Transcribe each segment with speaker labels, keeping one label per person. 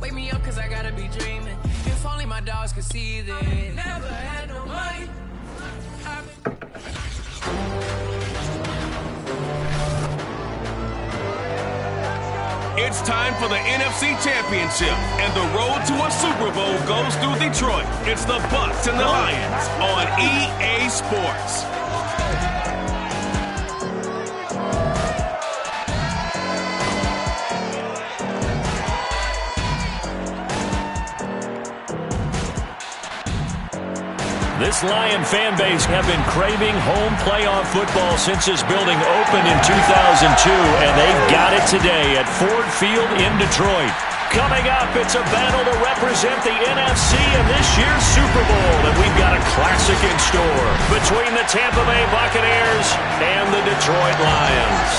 Speaker 1: Wake me up cause I gotta be dreaming. If only my dogs could see this. Never had no money.
Speaker 2: It's time for the NFC Championship, and the road to a Super Bowl goes through Detroit. It's the Bucs and the Lions on EA Sports.
Speaker 3: This Lion fan base have been craving home playoff football since this building opened in 2002, and they've got it today at Ford Field in Detroit. Coming up, it's a battle to represent the NFC in this year's Super Bowl, and we've got a classic in store between the Tampa Bay Buccaneers and the Detroit Lions.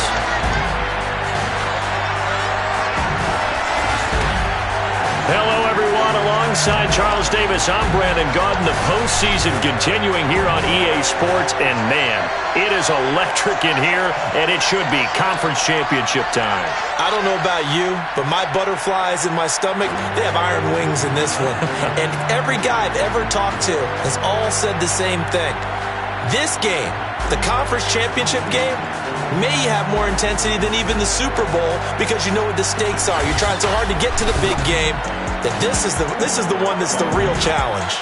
Speaker 3: Hello, everyone. Alongside Charles Davis, I'm Brandon Gaudin. The postseason continuing here on EA Sports. And, man, it is electric in here, and it should be conference championship time.
Speaker 4: I don't know about you, but my butterflies in my stomach, they have iron wings in this one. And every guy I've ever talked to has all said the same thing. This game, the conference championship game, may have more intensity than even the Super Bowl because you know what the stakes are. You're trying so hard to get to the big game that this is the one that's the real challenge.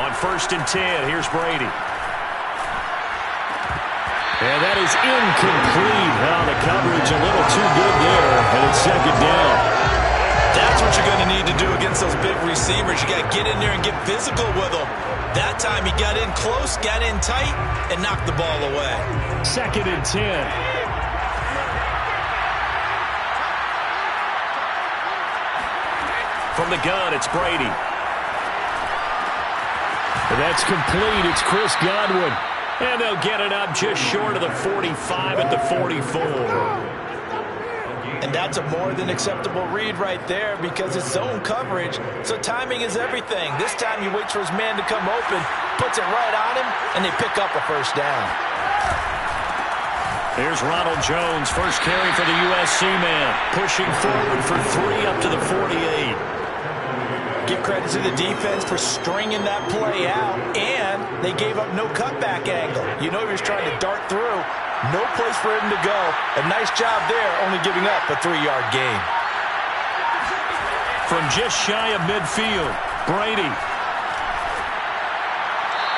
Speaker 3: On 1st and 10, here's Brady. And that is incomplete. Now the coverage a little too good there, and it's 2nd down.
Speaker 4: That's what you're going to need to do against those big receivers. You got to get in there and get physical with them. That time he got in close, got in tight, and knocked the ball away.
Speaker 3: 2nd and 10. From the gun, it's Brady. And that's complete. It's Chris Godwin. And they'll get it up just short of the 45 at the 44.
Speaker 4: And that's a more than acceptable read right there because it's zone coverage, so timing is everything. This time he waits for his man to come open, puts it right on him, and they pick up a 1st down.
Speaker 3: Here's Ronald Jones, first carry for the USC man, pushing forward for 3 up to the 48.
Speaker 4: Give credit to the defense for stringing that play out, and they gave up no cutback angle. You know he was trying to dart through. No place for him to go. A nice job there, only giving up a 3-yard gain.
Speaker 3: From just shy of midfield, Brady.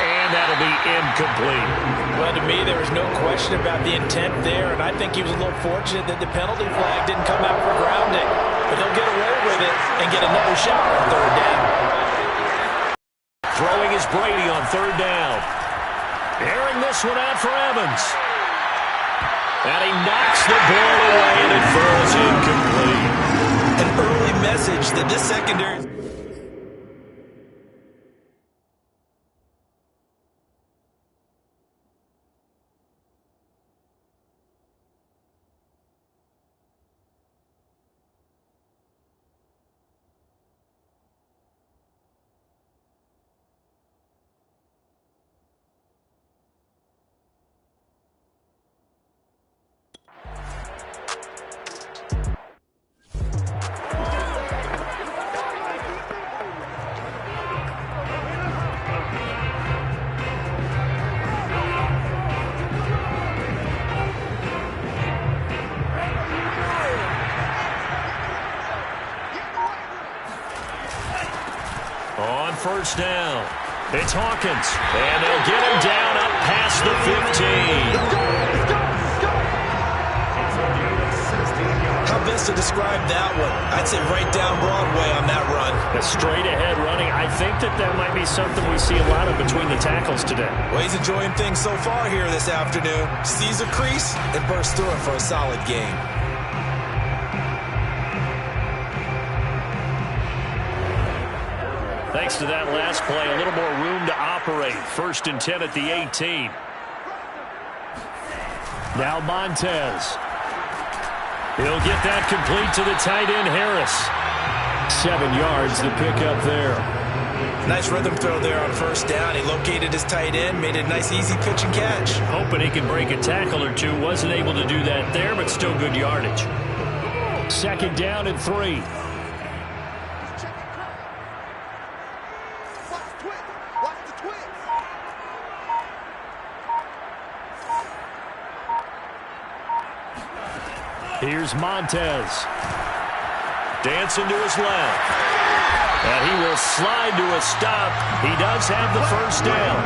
Speaker 3: And that'll be incomplete.
Speaker 4: Well, to me, there was no question about the intent there, and I think he was a little fortunate that the penalty flag didn't come out for grounding. But they'll get away with it and get another shot on 3rd down.
Speaker 3: Throwing is Brady on 3rd down. Airing this one out for Evans. And he knocks the ball away, and it falls incomplete.
Speaker 4: An early message that this secondary...
Speaker 3: On 1st down, it's Hawkins. And they'll get him down up past the 15.
Speaker 4: else to describe that one. I'd say right down Broadway on that run.
Speaker 3: A straight-ahead running. I think that might be something we see a lot of between the tackles today.
Speaker 4: Well, he's enjoying things so far here this afternoon. Sees a crease and bursts through it for a solid gain.
Speaker 3: Thanks to that last play, a little more room to operate. 1st and 10 at the 18. Now Montez. He'll get that complete to the tight end, Harris. 7 yards to pick up there.
Speaker 4: Nice rhythm throw there on 1st down. He located his tight end, made a nice easy pitch and catch.
Speaker 3: Hoping he can break a tackle or two. Wasn't able to do that there, but still good yardage. 2nd down and 3. Here's Montez. Dancing to his left. And he will slide to a stop. He does have the 1st down.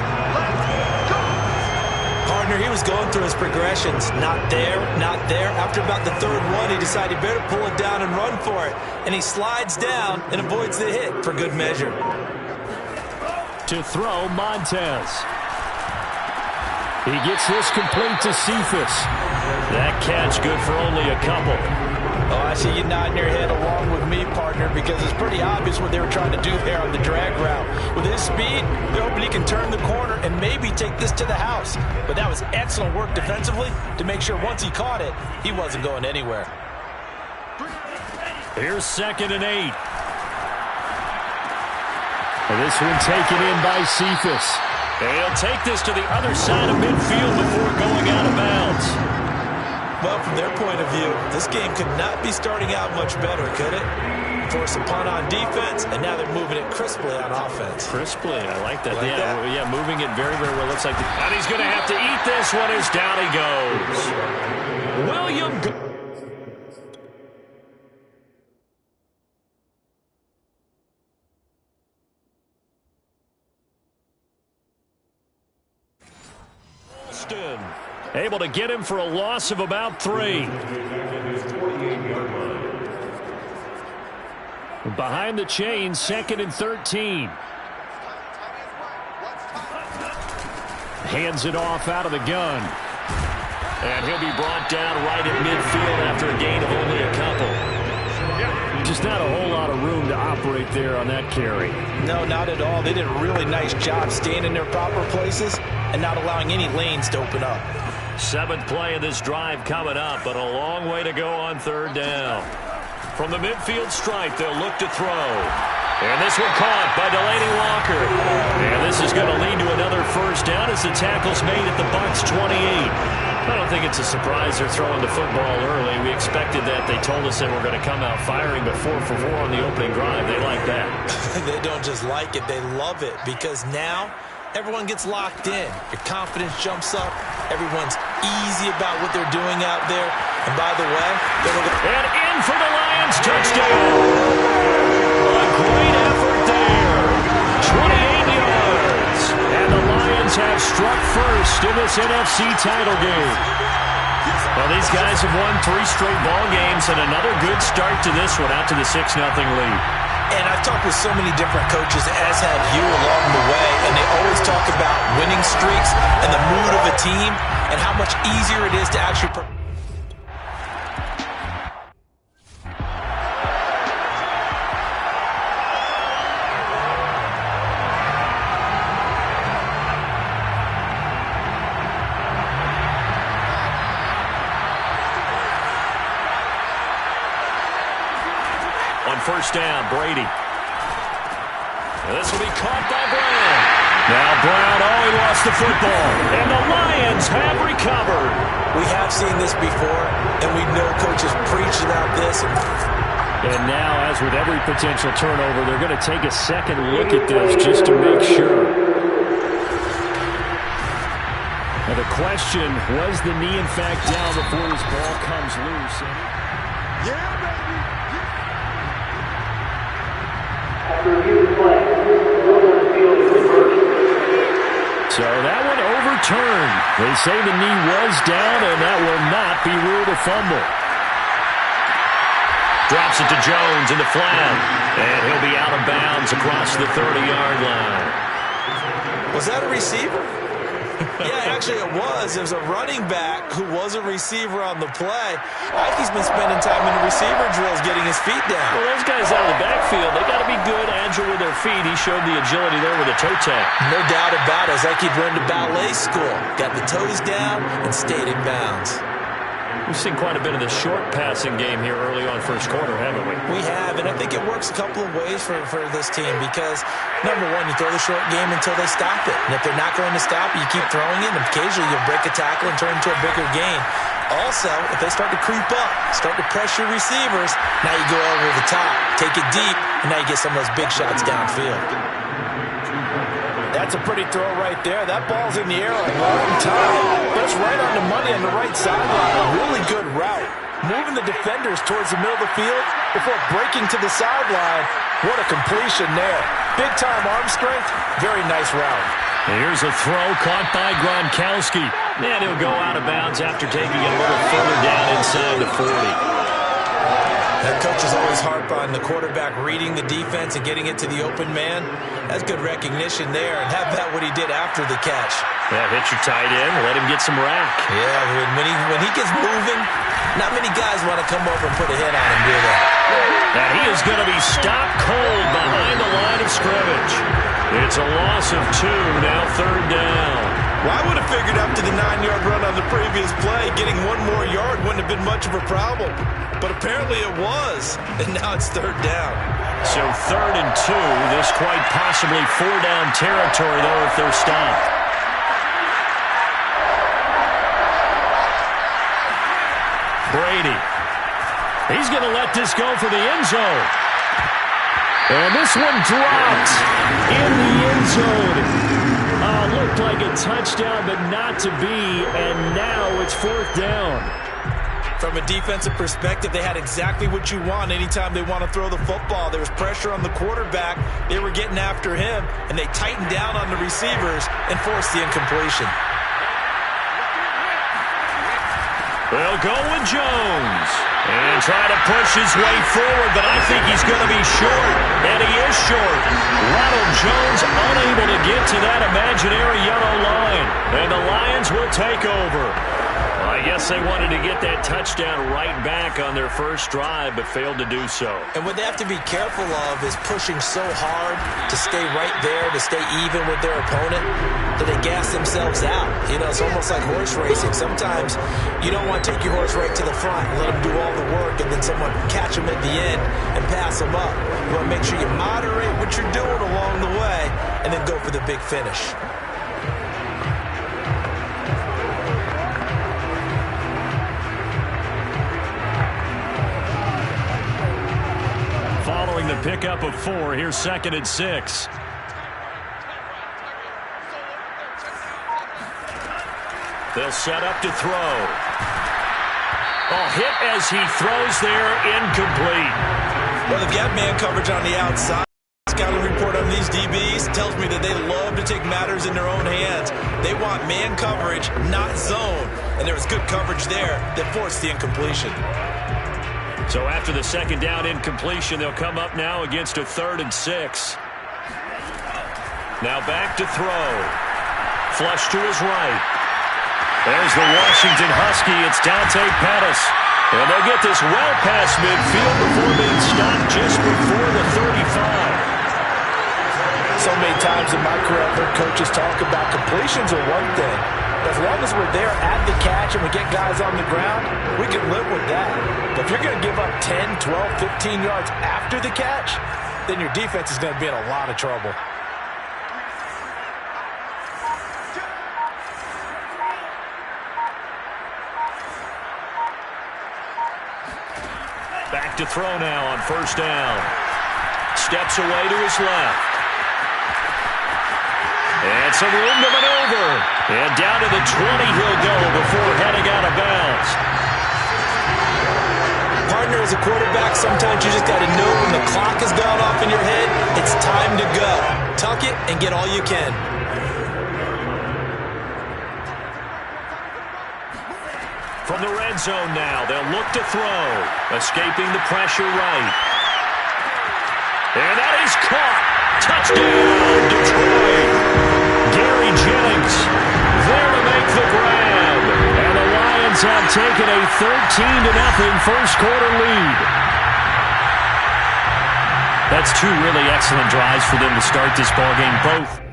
Speaker 4: Partner, he was going through his progressions. Not there, not there. After about the 3rd one, he decided better pull it down and run for it. And he slides down and avoids the hit for good measure.
Speaker 3: To throw, Montez. He gets this complete to Cephas. That catch good for only a couple.
Speaker 4: Oh, I see you nodding your head along with me, partner, because it's pretty obvious what they were trying to do there on the drag route. With his speed, they're hoping he can turn the corner and maybe take this to the house. But that was excellent work defensively to make sure once he caught it, he wasn't going anywhere.
Speaker 3: Here's 2nd and 8. And this one taken in by Cephas. And he'll take this to the other side of midfield before going out of bounds.
Speaker 4: Well, from their point of view, this game could not be starting out much better, could it? Force a punt on defense, and now they're moving it crisply on offense.
Speaker 3: Crisply, I like that. Yeah, moving it very, very well. Looks like and he's going to have to eat this one as down he goes. William. Able to get him for a loss of about 3. Behind the chains, 2nd and 13. Hands it off out of the gun. And he'll be brought down right at midfield after a gain of only a couple. Just not a whole lot of room to operate there on that carry.
Speaker 4: No, not at all. They did a really nice job staying in their proper places and not allowing any lanes to open up.
Speaker 3: 7th play of this drive coming up, but a long way to go on 3rd down. From the midfield stripe, they'll look to throw. And this one caught by Delaney Walker. And this is going to lead to another 1st down as the tackle's made at the Bucs 28. I don't think it's a surprise they're throwing the football early. We expected that. They told us they were going to come out firing, but 4 for 4 on the opening drive. They like that.
Speaker 4: They don't just like it, they love it, because now everyone gets locked in. Your confidence jumps up. Everyone's easy about what they're doing out there. And by the way,
Speaker 3: and in for the Lions touchdown. A great effort there. 28 yards. And the Lions have struck first in this NFC title game. Well, these guys have won 3 straight ball games and another good start to this one out to the 6-0 lead.
Speaker 4: And I've talked with so many different coaches, as have you, along the way, and they always talk about winning streaks and the mood of a team and how much easier it is to actually...
Speaker 3: On 1st down, Brady. This will be caught by Brown. Now Brown, he lost the football. And the Lions have recovered.
Speaker 4: We have seen this before, and we know coaches preach about this.
Speaker 3: And now, as with every potential turnover, they're going to take a second look at this just to make sure. Now the question, was the knee in fact down before this ball comes loose?
Speaker 5: Yeah, baby.
Speaker 3: So that one overturned. They say the knee was down, and that will not be ruled a fumble. Drops it to Jones in the flat. And he'll be out of bounds across the 30-yard line.
Speaker 4: Was that a receiver? Yeah, actually it was. It was a running back who was a receiver on the play. I think he's been spending time in the receiver drills getting his feet down.
Speaker 3: Well, those guys out of the backfield, they got to be good, agile with their feet. He showed the agility there with a toe tap.
Speaker 4: No doubt about it. It's like he'd run to ballet school. Got the toes down and stayed in bounds.
Speaker 3: We've seen quite a bit of the short passing game here early on first quarter, haven't we?
Speaker 4: We have, and I think it works a couple of ways for this team because, number one, you throw the short game until they stop it. And if they're not going to stop it, you keep throwing it, and occasionally you'll break a tackle and turn into a bigger gain. Also, if they start to creep up, start to pressure receivers, now you go over the top, take it deep, and now you get some of those big shots downfield. That's a pretty throw right there. That ball's in the air a long time, but it's right on the money on the right sideline. A really good route. Moving the defenders towards the middle of the field before breaking to the sideline. What a completion there. Big-time arm strength. Very nice route.
Speaker 3: Here's a throw caught by Gronkowski. And he'll go out of bounds after taking it a little further down inside the 40.
Speaker 4: That coaches always harp on the quarterback reading the defense and getting it to the open man. That's good recognition there, and have that what he did after the catch.
Speaker 3: Yeah, hit your tight end, let him get some rack.
Speaker 4: Yeah, when he gets moving, not many guys want to come over and put a hit on him, do they?
Speaker 3: And he is going to be stopped cold behind the line of scrimmage. It's a loss of 2, now third down.
Speaker 4: Well, I would have figured after the 9-yard run on the previous play, getting one more yard wouldn't have been much of a problem. But apparently it was, and now it's third down.
Speaker 3: So 3rd and 2, this quite possibly 4-down territory, though, if they're stopped. Brady. He's going to let this go for the end zone. And this one dropped in the end zone. Looked like a touchdown, but not to be, and now it's 4th down.
Speaker 4: From a defensive perspective, they had exactly what you want anytime they want to throw the football. There was pressure on the quarterback. They were getting after him, and they tightened down on the receivers and forced the incompletion.
Speaker 3: They'll go with Jones and try to push his way forward, but I think he's going to be short, and he is short. Ronald Jones unable to get to that imaginary yellow line, and the Lions will take over. I guess they wanted to get that touchdown right back on their first drive, but failed to do so.
Speaker 4: And what they have to be careful of is pushing so hard to stay right there, to stay even with their opponent, that they gas themselves out. You know, it's almost like horse racing. Sometimes you don't want to take your horse right to the front and let them do all the work, and then someone catch them at the end and pass them up. You want to make sure you moderate what you're doing along the way, and then go for the big finish.
Speaker 3: Following the pickup of 4, here's 2nd and 6. They'll set up to throw. Hit as he throws there, incomplete.
Speaker 4: Well, they've got man coverage on the outside. Scouting report on these DBs tells me that they love to take matters in their own hands. They want man coverage, not zone. And there was good coverage there that forced the incompletion.
Speaker 3: So after the 2nd down incompletion, they'll come up now against a 3rd and 6. Now back to throw. Flush to his right. There's the Washington Husky. It's Dante Pettis. And they'll get this well past midfield before being stopped just before the 35.
Speaker 4: So many times in my career, I've heard coaches talk about completions are one thing. As long as we're there at the catch and we get guys on the ground, we can live with that. But if you're going to give up 10, 12, 15 yards after the catch, then your defense is going to be in a lot of trouble.
Speaker 3: Back to throw now on 1st down. Steps away to his left. And some room to maneuver. And down to the 20 he'll go before heading out of bounds.
Speaker 4: Partner, as a quarterback, sometimes you just got to know when the clock has gone off in your head, it's time to go. Tuck it and get all you can.
Speaker 3: From the red red zone now. They'll look to throw. Escaping the pressure right. And that is caught. Touchdown, Detroit. Gary Jennings there to make the grab. And the Lions have taken a 13-0 first quarter lead. That's two really excellent drives for them to start this ballgame. Both.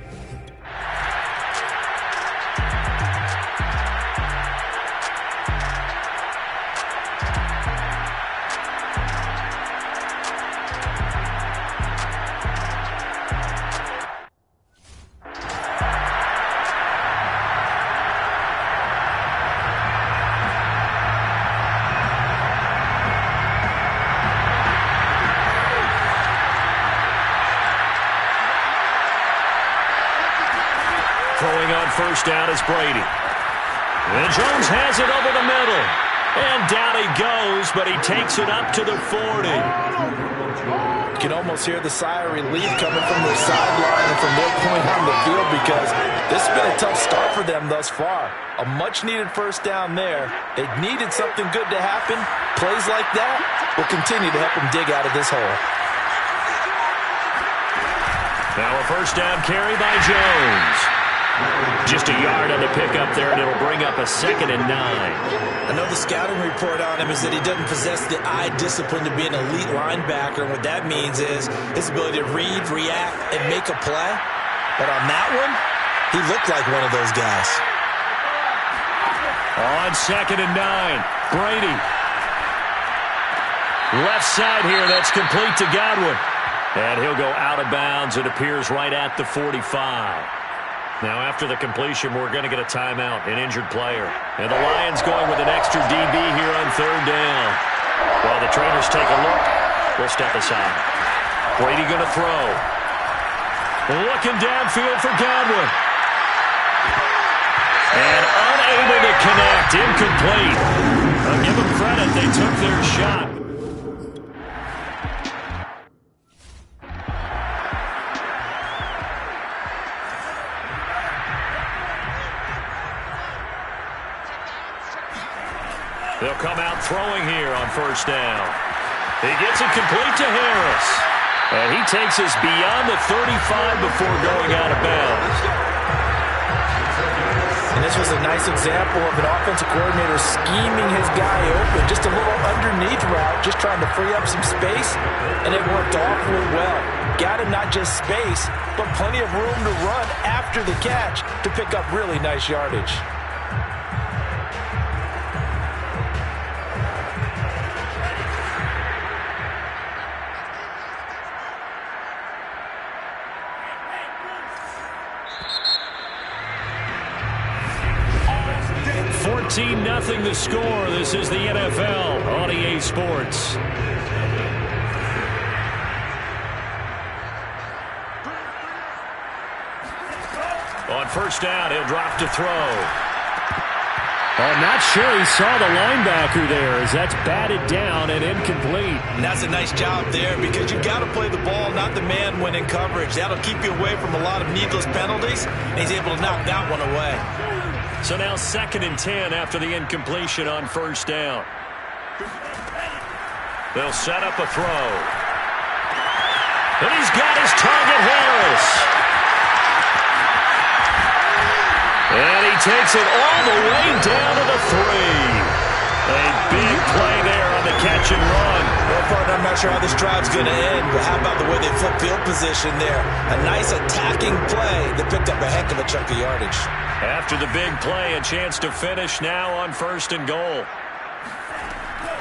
Speaker 3: Throwing on first down is Brady. And Jones has it over the middle. And down he goes, but he takes it up to the 40.
Speaker 4: You can almost hear the sigh of relief coming from their sideline and from their point on the field because this has been a tough start for them thus far. A much-needed first down there. They needed something good to happen. Plays like that will continue to help them dig out of this hole.
Speaker 3: Now a first down carry by Jones. Just a yard on the pickup there, and it'll bring up a 2nd and 9.
Speaker 4: I know the scouting report on him is that he doesn't possess the eye discipline to be an elite linebacker. And what that means is his ability to read, react, and make a play. But on that one, he looked like one of those guys.
Speaker 3: On 2nd and 9, Brady. Left side here, that's complete to Godwin. And he'll go out of bounds. It appears right at the 45. Now, after the completion, we're going to get a timeout, an injured player. And the Lions going with an extra DB here on 3rd down. While the trainers take a look, we'll step aside. Brady going to throw. Looking downfield for Godwin. And unable to connect, incomplete. I'll give them credit, they took their shot. They'll come out throwing here on first down. He gets it complete to Harris. And he takes us beyond the 35 before going out of bounds.
Speaker 4: And this was a nice example of an offensive coordinator scheming his guy open. Just a little underneath route, just trying to free up some space. And it worked awfully well. Got him not just space, but plenty of room to run after the catch to pick up really nice yardage.
Speaker 3: Nothing the score. This is the NFL on EA Sports. On first down, he'll drop to throw. I'm not sure he saw the linebacker there as that's batted down and incomplete.
Speaker 4: And that's a nice job there because you got to play the ball, not the man when in coverage. That'll keep you away from a lot of needless penalties, and he's able to knock that one away.
Speaker 3: So now 2nd and 10 after the incompletion on first down. They'll set up a throw. And he's got his target, Harris. And he takes it all the way down to the 3. A big play there on the catch and run.
Speaker 4: Well, partner, I'm not sure how this drive's going to end, but how about the way they flip field position there? A nice attacking play that picked up a heck of a chunk of yardage.
Speaker 3: After the big play, a chance to finish now on 1st and goal.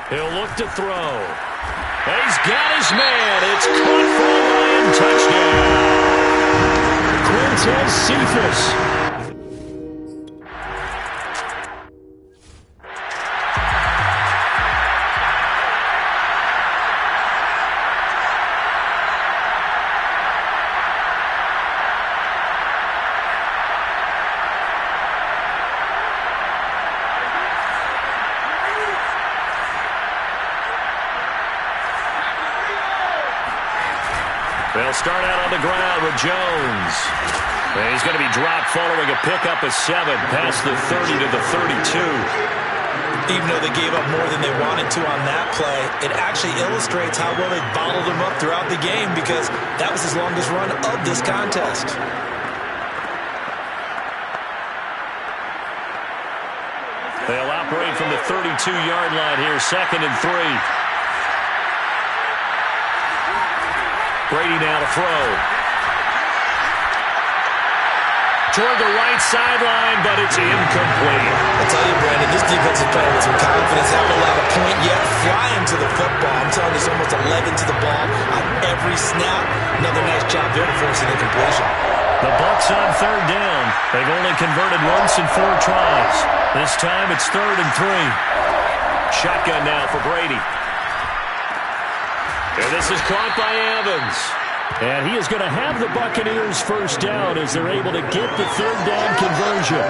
Speaker 3: He'll look to throw. And he's got his man. It's caught for a Lion touchdown. Quintez Cephas. They'll start out on the ground with Jones. And he's going to be dropped following a pickup of 7 past the 30 to the 32.
Speaker 4: Even though they gave up more than they wanted to on that play, it actually illustrates how well they bottled them up throughout the game because that was his longest run of this contest.
Speaker 3: They'll operate from the 32-yard line here, 2nd and 3. Brady now to throw. Toward the right sideline, but it's incomplete.
Speaker 4: I tell you, Brandon, this defense is playing with some confidence. Haven't allowed a point yet. Flying to the football. I'm telling you, it's almost 11 to the ball on every snap. Another nice job there to force an incompletion.
Speaker 3: The Bucs on 3rd down. They've only converted once in 4 tries. This time it's 3rd and 3. Shotgun now for Brady. And this is caught by Evans. And he is going to have the Buccaneers first down as they're able to get the 3rd down conversion.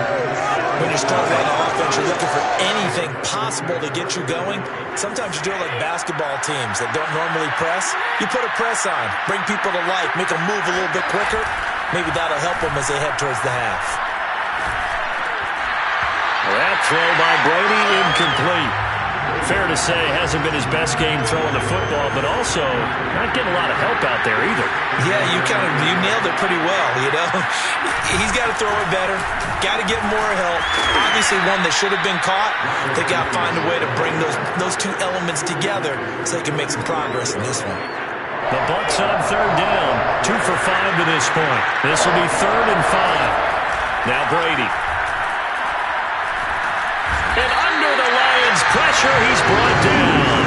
Speaker 4: When you're struggling on offense, you're looking for anything possible to get you going. Sometimes you do it like basketball teams that don't normally press. You put a press on, bring people to life, make them move a little bit quicker. Maybe that'll help them as they head towards the half.
Speaker 3: That throw by Brady incomplete. Fair to say, hasn't been his best game throwing the football, but also not getting a lot of help out there either.
Speaker 4: Yeah, you nailed it pretty well, you know. He's got to throw it better. Got to get more help. Obviously one that should have been caught. They got to find a way to bring those two elements together so they can make some progress in this one.
Speaker 3: The Bucs on 3rd down, 2 for 5 to this point. This will be 3rd and 5. Now Brady. And under the Lions' pressure, he's brought down.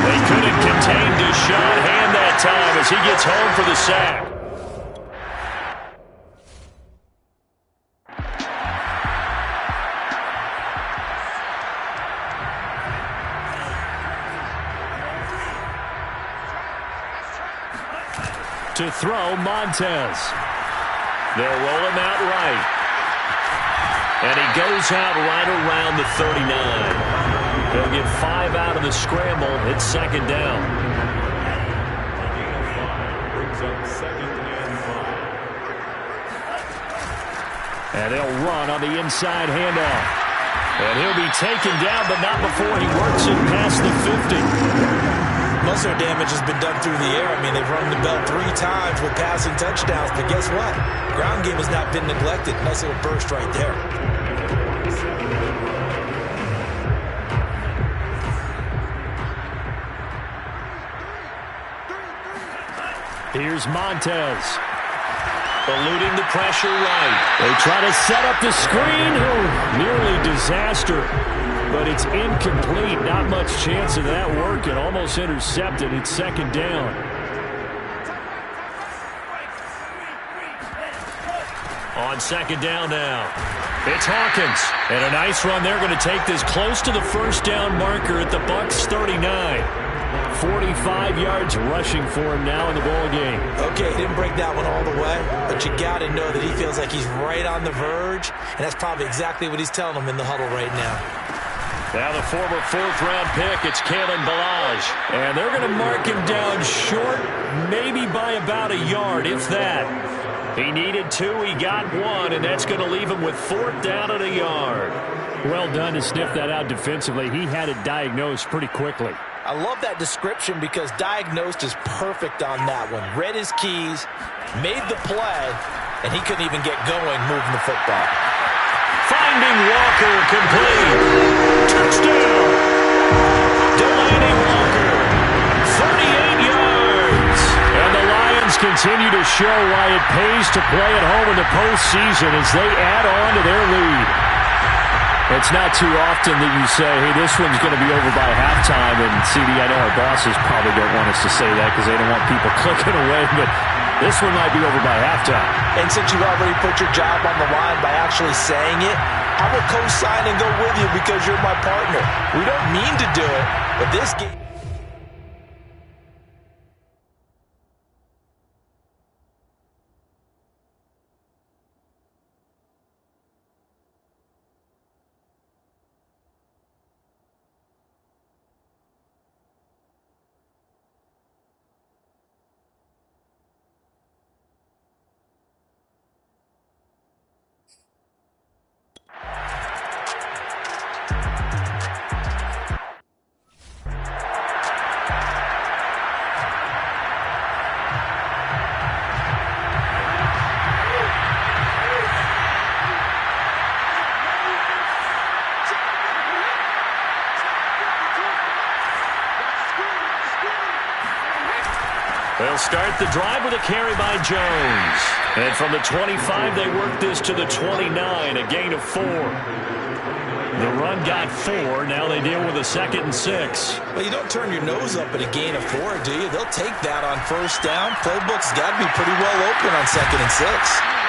Speaker 3: They couldn't contain Deshaun Hand that time as he gets home for the sack. To throw, Montez. They'll roll him out right. And he goes out right around the 39. He'll get 5 out of the scramble. It's 2nd down. And they'll run on the inside handoff. And he'll be taken down, but not before he works it past the 50.
Speaker 4: Most of their damage has been done through the air. I mean, they've rung the bell 3 times with passing touchdowns, but guess what? Ground game has not been neglected. Nice little burst right there.
Speaker 3: Here's Montez. Eluding the pressure right. They try to set up the screen. Oh, nearly disaster. But it's incomplete. Not much chance of that working. Almost intercepted. It's 2nd down. On 2nd down now. It's Hawkins. And a nice run. They're going to take this close to the first down marker at the Bucs 39. 45 yards rushing for him now in the ball game.
Speaker 4: Okay, he didn't break that one all the way, but you got to know that he feels like he's right on the verge, and that's probably exactly what he's telling them in the huddle right now.
Speaker 3: Now the former 4th-round pick, it's Kalen Ballage. And they're going to mark him down short, maybe by about a yard, if that. He needed 2, he got 1, and that's going to leave him with 4th down at a yard. Well done to sniff that out defensively. He had it diagnosed pretty quickly.
Speaker 4: I love that description because diagnosed is perfect on that one. Read his keys, made the play, and he couldn't even get going moving the football.
Speaker 3: Finding Walker complete. Touchdown. Delaney Walker. 38 yards. And the Lions continue to show why it pays to play at home in the postseason as they add on to their lead. It's not too often that you say, hey, this one's going to be over by halftime. And, CD, I know our bosses probably don't want us to say that because they don't want people clicking away. But this one might be over by halftime.
Speaker 4: And since you already put your job on the line by actually saying it, I will co-sign and go with you because you're my partner. We don't mean to do it, but this game...
Speaker 3: They'll start the drive with a carry by Jones. And from the 25, they work this to the 29, a gain of 4. The run got 4. Now they deal with a 2nd and 6.
Speaker 4: Well, you don't turn your nose up at a gain of 4, do you? They'll take that on first down. Playbook's got to be pretty well open on 2nd and 6.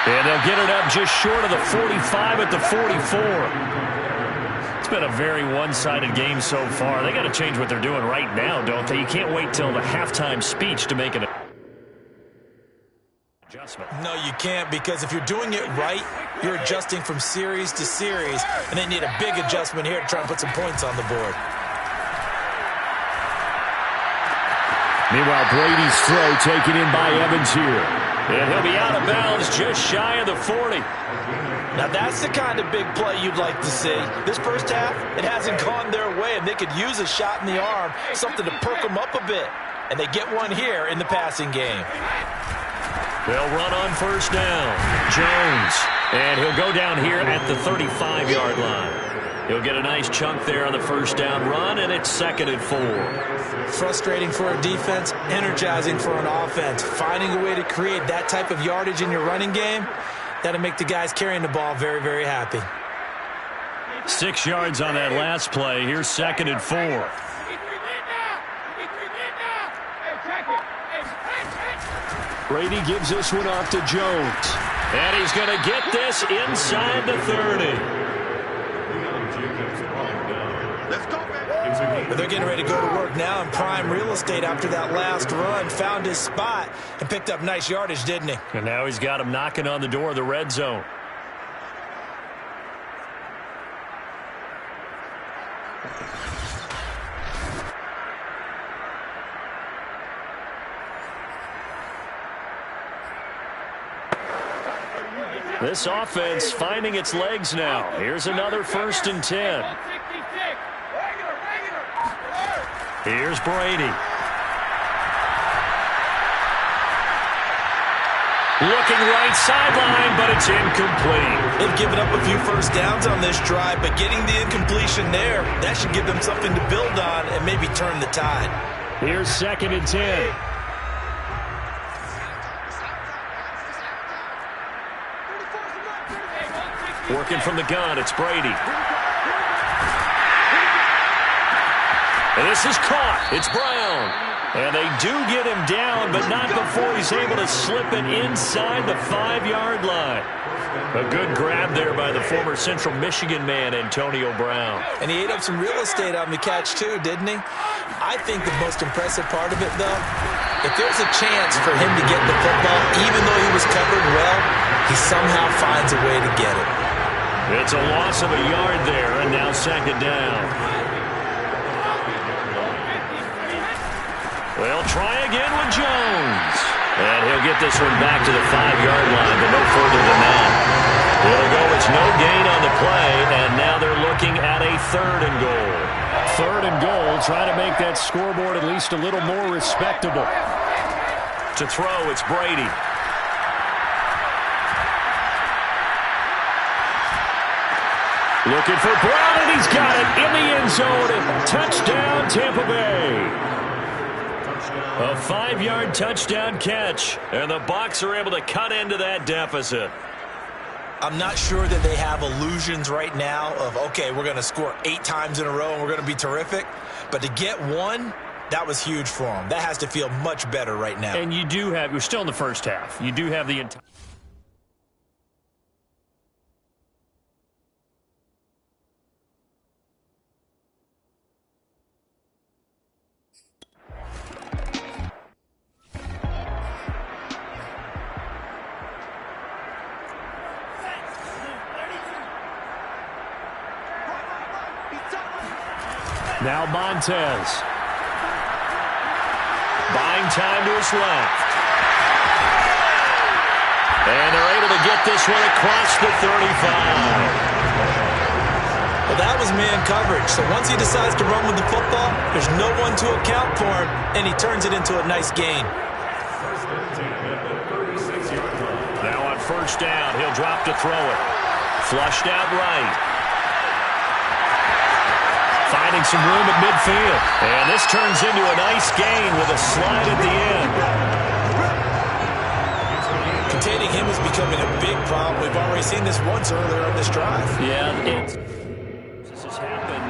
Speaker 3: And they'll get it up just short of the 45 at the 44. It's been a very one-sided game so far. They got to change what they're doing right now, don't they? You can't wait till the halftime speech to make an adjustment.
Speaker 4: No, you can't, because if you're doing it right, you're adjusting from series to series, and they need a big adjustment here to try and put some points on the board.
Speaker 3: Meanwhile, Brady's throw taken in by Evans here. And he'll be out of bounds just shy of the 40.
Speaker 4: Now, that's the kind of big play you'd like to see. This first half, it hasn't gone their way, and they could use a shot in the arm, something to perk them up a bit. And they get one here in the passing game.
Speaker 3: They'll run on first down. Jones. And he'll go down here at the 35-yard line. He'll get a nice chunk there on the first down run, and it's 2nd and 4.
Speaker 4: Frustrating for a defense, energizing for an offense. Finding a way to create that type of yardage in your running game, that'll make the guys carrying the ball very, very happy.
Speaker 3: 6 yards on that last play. Here's 2nd and 4. Brady gives this one off to Jones. And he's going to get this inside the 30.
Speaker 4: But they're getting ready to go to work now in prime real estate after that last run. Found his spot and picked up nice yardage, didn't he?
Speaker 3: And now he's got him knocking on the door of the red zone. This offense finding its legs now. Here's another 1st and 10. Here's Brady. Looking right sideline, but it's incomplete.
Speaker 4: They've given up a few first downs on this drive, but getting the incompletion there, that should give them something to build on and maybe turn the tide.
Speaker 3: Here's 2nd and 10. Working from the gun, it's Brady. And this is caught. It's Brown. And they do get him down, but not before he's able to slip it inside the 5-yard line. A good grab there by the former Central Michigan man, Antonio Brown.
Speaker 4: And he ate up some real estate on the catch, too, didn't he? I think the most impressive part of it, though, if there's a chance for him to get the football, even though he was covered well, he somehow finds a way to get it.
Speaker 3: It's a loss of a yard there, and now 2nd down. They'll try again with Jones. And he'll get this one back to the 5-yard line, but no further than that. It'll go, it's no gain on the play, and now they're looking at a 3rd and goal. 3rd and goal, trying to make that scoreboard at least a little more respectable. To throw, it's Brady. Looking for Brown, and he's got it in the end zone. Touchdown, Tampa Bay. A 5-yard touchdown catch, and the Bucs are able to cut into that deficit.
Speaker 4: I'm not sure that they have illusions right now of, okay, we're going to score 8 times in a row and we're going to be terrific. But to get one, that was huge for them. That has to feel much better right now.
Speaker 3: And you do have, you're still in the first half. You do have the entire. Now Montez. Buying time to his left. And they're able to get this one across the 35.
Speaker 4: Well, that was man coverage. So once he decides to run with the football, there's no one to account for him, and he turns it into a nice gain.
Speaker 3: Now on first down, he'll drop to throw it. Flushed out right. Finding some room at midfield. And this turns into a nice gain with a slide at the end.
Speaker 4: Containing him is becoming a big problem. We've already seen this once earlier on this drive.
Speaker 3: Yeah, this has happened.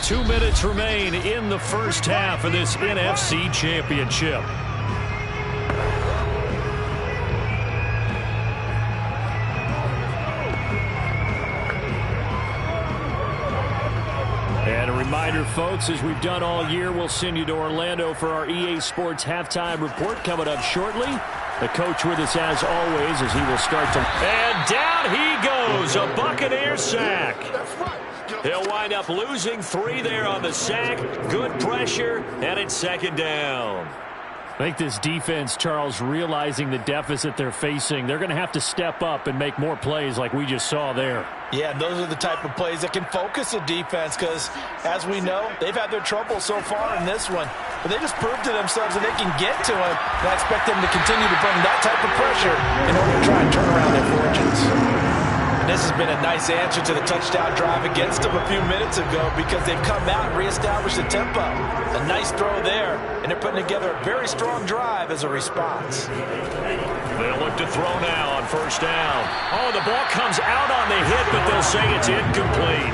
Speaker 3: 2 minutes remain in the first half of this NFC Championship. And a reminder, folks, as we've done all year, we'll send you to Orlando for our EA Sports halftime report coming up shortly. The coach with us as always as he will start to... And down he goes, a Buccaneer sack. He'll wind up losing 3 there on the sack. Good pressure, and it's second down. I think this defense, Charles, realizing the deficit they're facing, they're going to have to step up and make more plays like we just saw there.
Speaker 4: Yeah, and those are the type of plays that can focus a defense because, as we know, they've had their trouble so far in this one. But they just proved to themselves that they can get to him, and I expect them to continue to bring that type of pressure in order to try and turn around their fortunes. This has been a nice answer to the touchdown drive against them a few minutes ago because they've come out and reestablished the tempo. A nice throw there, and they're putting together a very strong drive as a response.
Speaker 3: They'll look to throw now on first down. Oh, the ball comes out on the hit, but they'll say it's incomplete.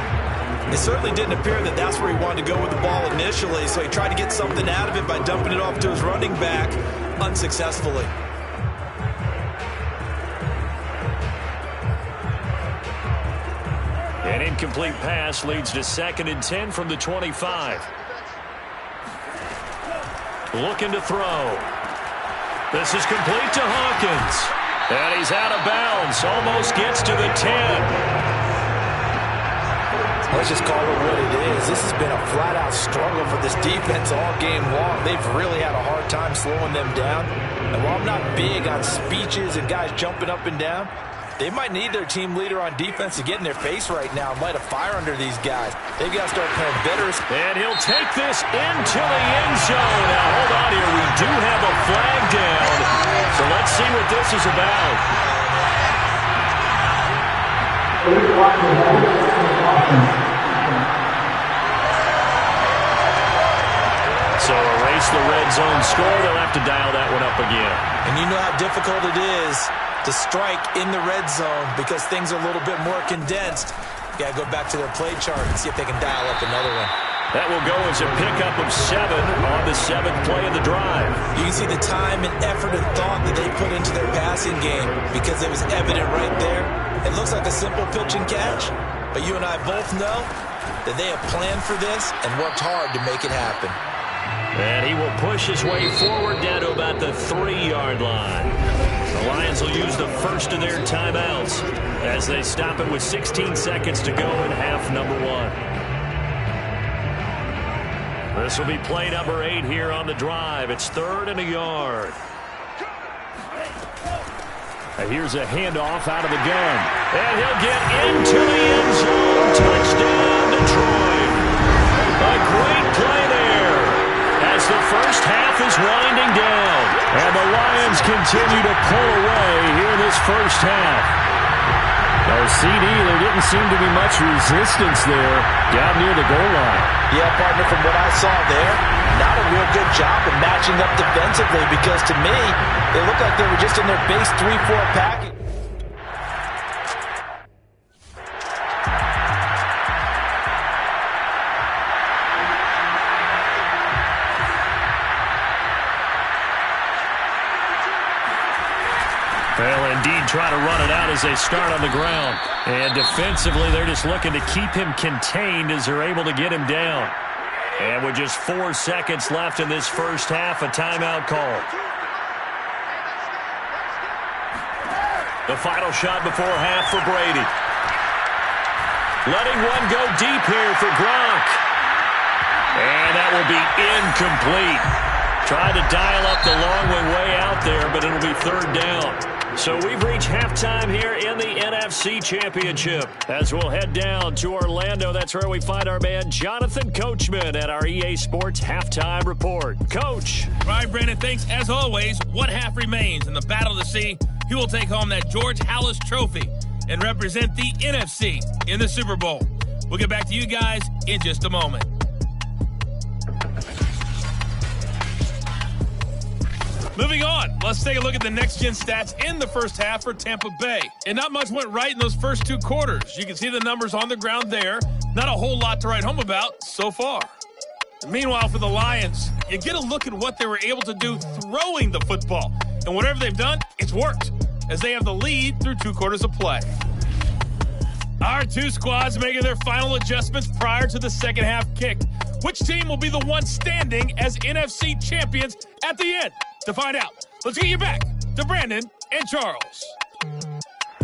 Speaker 4: It certainly didn't appear that that's where he wanted to go with the ball initially, so he tried to get something out of it by dumping it off to his running back unsuccessfully.
Speaker 3: An incomplete pass leads to 2nd and 10 from the 25. Looking to throw. This is complete to Hawkins. And he's out of bounds. Almost gets to the 10.
Speaker 4: Let's just call it what it is. This has been a flat-out struggle for this defense all game long. They've really had a hard time slowing them down. And while I'm not big on speeches and guys jumping up and down, they might need their team leader on defense to get in their face right now and light a fire under these guys. They've got to start playing better.
Speaker 3: And he'll take this into the end zone. Now, hold on here. We do have a flag down. So let's see what this is about. So erase the red zone score. They'll have to dial that one up again.
Speaker 4: And you know how difficult it is to strike in the red zone because things are a little bit more condensed. You got to go back to their play chart and see if they can dial up another one.
Speaker 3: That will go as a pickup of 7 on the 7th play of the drive.
Speaker 4: You can see the time and effort and thought that they put into their passing game because it was evident right there. It looks like a simple pitch and catch, but you and I both know that they have planned for this and worked hard to make it happen.
Speaker 3: And he will push his way forward down to about the 3-yard line. The Lions will use the first of their timeouts as they stop it with 16 seconds to go in half number 1. This will be play number 8 here on the drive. It's 3rd and a yard. And here's a handoff out of the gun. And he'll get into the end zone. Touchdown, Detroit. A great play there as the first half is winding down. And the Lions continue to pull away here in this first half. No CD, there didn't seem to be much resistance there down near the goal line.
Speaker 4: Yeah, partner, from what I saw there, not a real good job of matching up defensively because to me, they looked like they were just in their base 3-4 package.
Speaker 3: They'll indeed try to run it out as they start on the ground. And defensively, they're just looking to keep him contained as they're able to get him down. And with just 4 seconds left in this first half, a timeout call. The final shot before half for Brady. Letting one go deep here for Gronk. And that will be incomplete. Tried to dial up the long way out there, but it'll be 3rd down. So we've reached halftime here in the NFC Championship. As we'll head down to Orlando, that's where we find our man Jonathan Coachman at our EA Sports Halftime Report. Coach.
Speaker 6: All right, Brandon, thanks. As always, one half remains in the battle to see he will take home that George Halas Trophy and represent the NFC in the Super Bowl. We'll get back to you guys in just a moment. Moving on, let's take a look at the next-gen stats in the first half for Tampa Bay. And not much went right in those first two quarters. You can see the numbers on the ground there. Not a whole lot to write home about so far. Meanwhile, for the Lions, you get a look at what they were able to do throwing the football. And whatever they've done, it's worked, as they have the lead through 2 quarters of play. Our 2 squads making their final adjustments prior to the second half kick. Which team will be the one standing as NFC champions at the end? To find out, let's get you back to Brandon and Charles.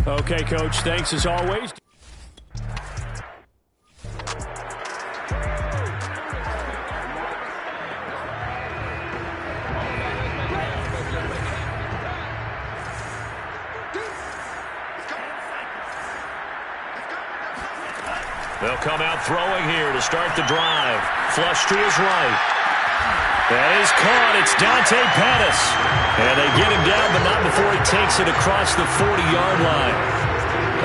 Speaker 3: Okay, Coach, thanks as always. They'll come out throwing here to start the drive. Flush to his right. That is caught. It's Dante Pettis. And they get him down, but not before he takes it across the 40-yard line.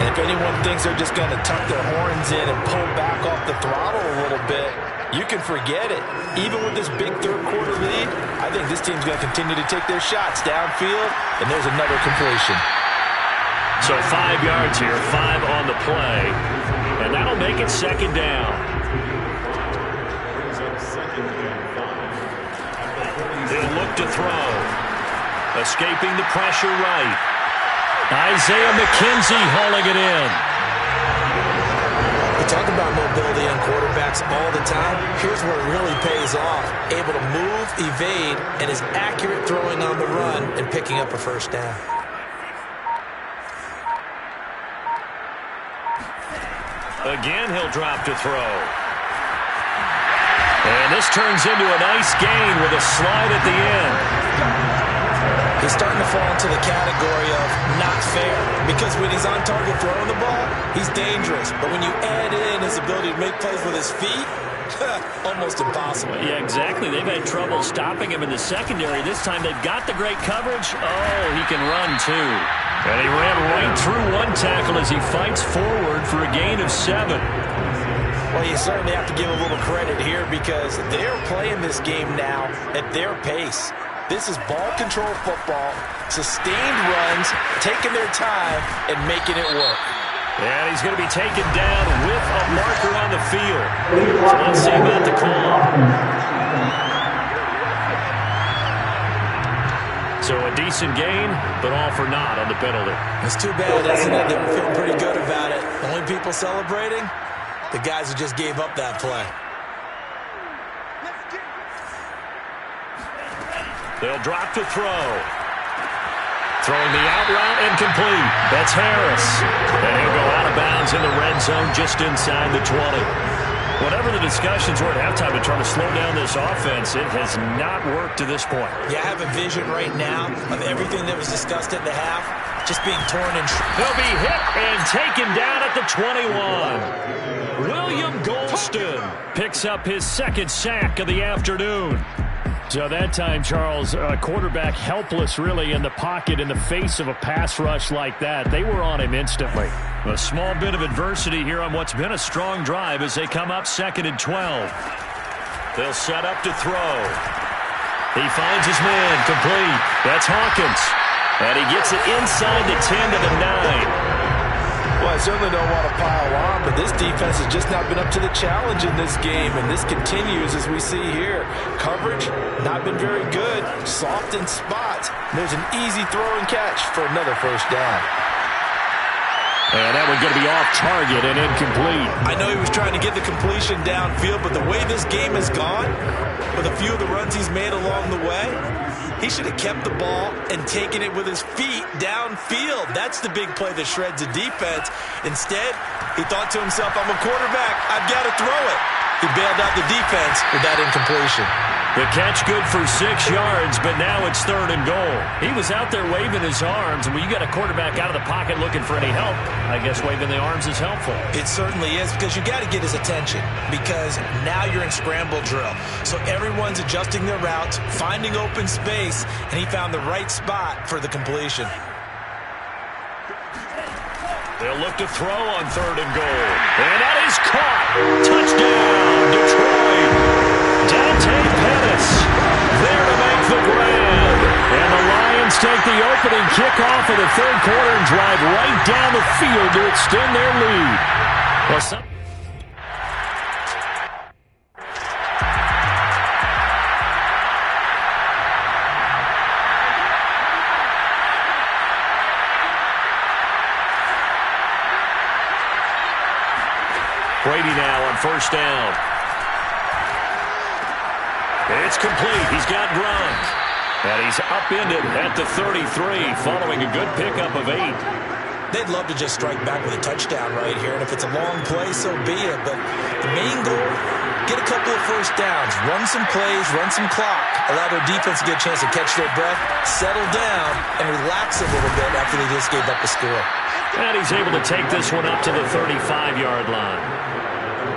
Speaker 4: And if anyone thinks they're just going to tuck their horns in and pull back off the throttle a little bit, you can forget it. Even with this big third-quarter lead, I think this team's going to continue to take their shots downfield, and there's another completion.
Speaker 3: So 5 yards here, 5 on the play. And that'll make it second down. They'll look to throw. Escaping the pressure right. Isaiah McKenzie hauling it in.
Speaker 4: We talk about mobility on quarterbacks all the time. Here's where it really pays off. Able to move, evade, and is accurate throwing on the run and picking up a first down.
Speaker 3: Again, he'll drop to throw. And this turns into a nice gain with a slide at the end.
Speaker 4: He's starting to fall into the category of not fair, because when he's on target throwing the ball, he's dangerous. But when you add in his ability to make plays with his feet, almost impossible.
Speaker 3: Yeah, exactly. They've had trouble stopping him in the secondary. This time they've got the great coverage. Oh, he can run too. And he ran right through one tackle as he fights forward for a gain of 7.
Speaker 4: Well, you certainly have to give a little credit here because they're playing this game now at their pace. This is ball control football, sustained runs, taking their time, and making it work.
Speaker 3: And he's going to be taken down with a marker on the field. So let's see about the call. So a decent gain, but all for naught on the penalty.
Speaker 4: It's too bad, isn't it? They were feeling pretty good about it. The only people celebrating, the guys who just gave up that play.
Speaker 3: They'll drop to throw. Throwing the out route and complete. That's Harris. And he'll go out of bounds in the red zone just inside the 20. Whatever the discussions were at halftime to try to slow down this offense, it has not worked to this point.
Speaker 4: Yeah, I have a vision right now of everything that was discussed at the half just being torn and...
Speaker 3: He'll be hit and taken down at the 21. William Golston picks up his second sack of the afternoon. So that time, Charles, quarterback helpless really in the pocket in the face of a pass rush like that. They were on him instantly. A small bit of adversity here on what's been a strong drive as they come up 2nd and 12. They'll set up to throw. He finds his man complete. That's Hawkins. And he gets it inside the 10 to the 9.
Speaker 4: Well, I certainly don't want to pile on, but this defense has just not been up to the challenge in this game, and this continues as we see here. Coverage, not been very good. Soft in spots. There's an easy throw and catch for another first down.
Speaker 3: And that one's going to be off target and incomplete.
Speaker 4: I know he was trying to get the completion downfield, but the way this game has gone, with a few of the runs he's made along the way, he should have kept the ball and taken it with his feet downfield. That's the big play that shreds the defense. Instead, he thought to himself, I'm a quarterback, I've got to throw it. He bailed out the defense with that incompletion.
Speaker 3: The catch good for 6 yards, but now it's 3rd and goal. He was out there waving his arms, and when you got a quarterback out of the pocket looking for any help, I guess waving the arms is helpful.
Speaker 4: It certainly is, because you got to get his attention, because now you're in scramble drill. So everyone's adjusting their routes, finding open space, and he found the right spot for the completion.
Speaker 3: They'll look to throw on 3rd and goal. And that is caught. Touchdown, Detroit. Dante Pettis there to make the grab. And the Lions take the opening kickoff of the 3rd quarter and drive right down the field to extend their lead. Well, Brady now on 1st down. It's complete. He's got Gronk. And he's upended at the 33 following a good pickup of 8.
Speaker 4: They'd love to just strike back with a touchdown right here. And if it's a long play, so be it. But the main goal, get a couple of 1st downs. Run some plays, run some clock. Allow their defense to get a chance to catch their breath, settle down, and relax a little bit after they just gave up a score.
Speaker 3: And he's able to take this one up to the 35-yard line.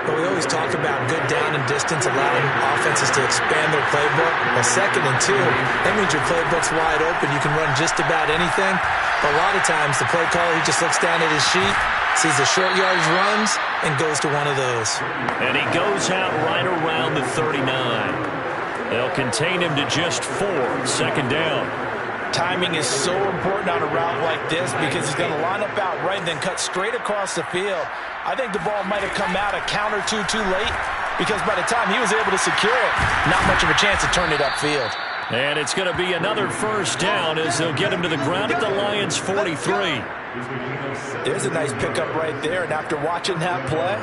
Speaker 4: But we always talk about good down and distance, allowing offenses to expand their playbook. Well, 2nd and 2, that means your playbook's wide open. You can run just about anything. But a lot of times, the play caller, he just looks down at his sheet, sees the short yardage runs, and goes to one of those.
Speaker 3: And he goes out right around the 39. They'll contain him to just 4, 2nd down.
Speaker 7: Timing is so important on a route like this because he's going to line up out right and then cut straight across the field. I think the ball might have come out a count or two too late because by the time he was able to secure it, not much of a chance to turn it upfield.
Speaker 3: And it's going to be another 1st down as they'll get him to the ground at the Lions' 43.
Speaker 7: There's a nice pickup right there, and after watching that play,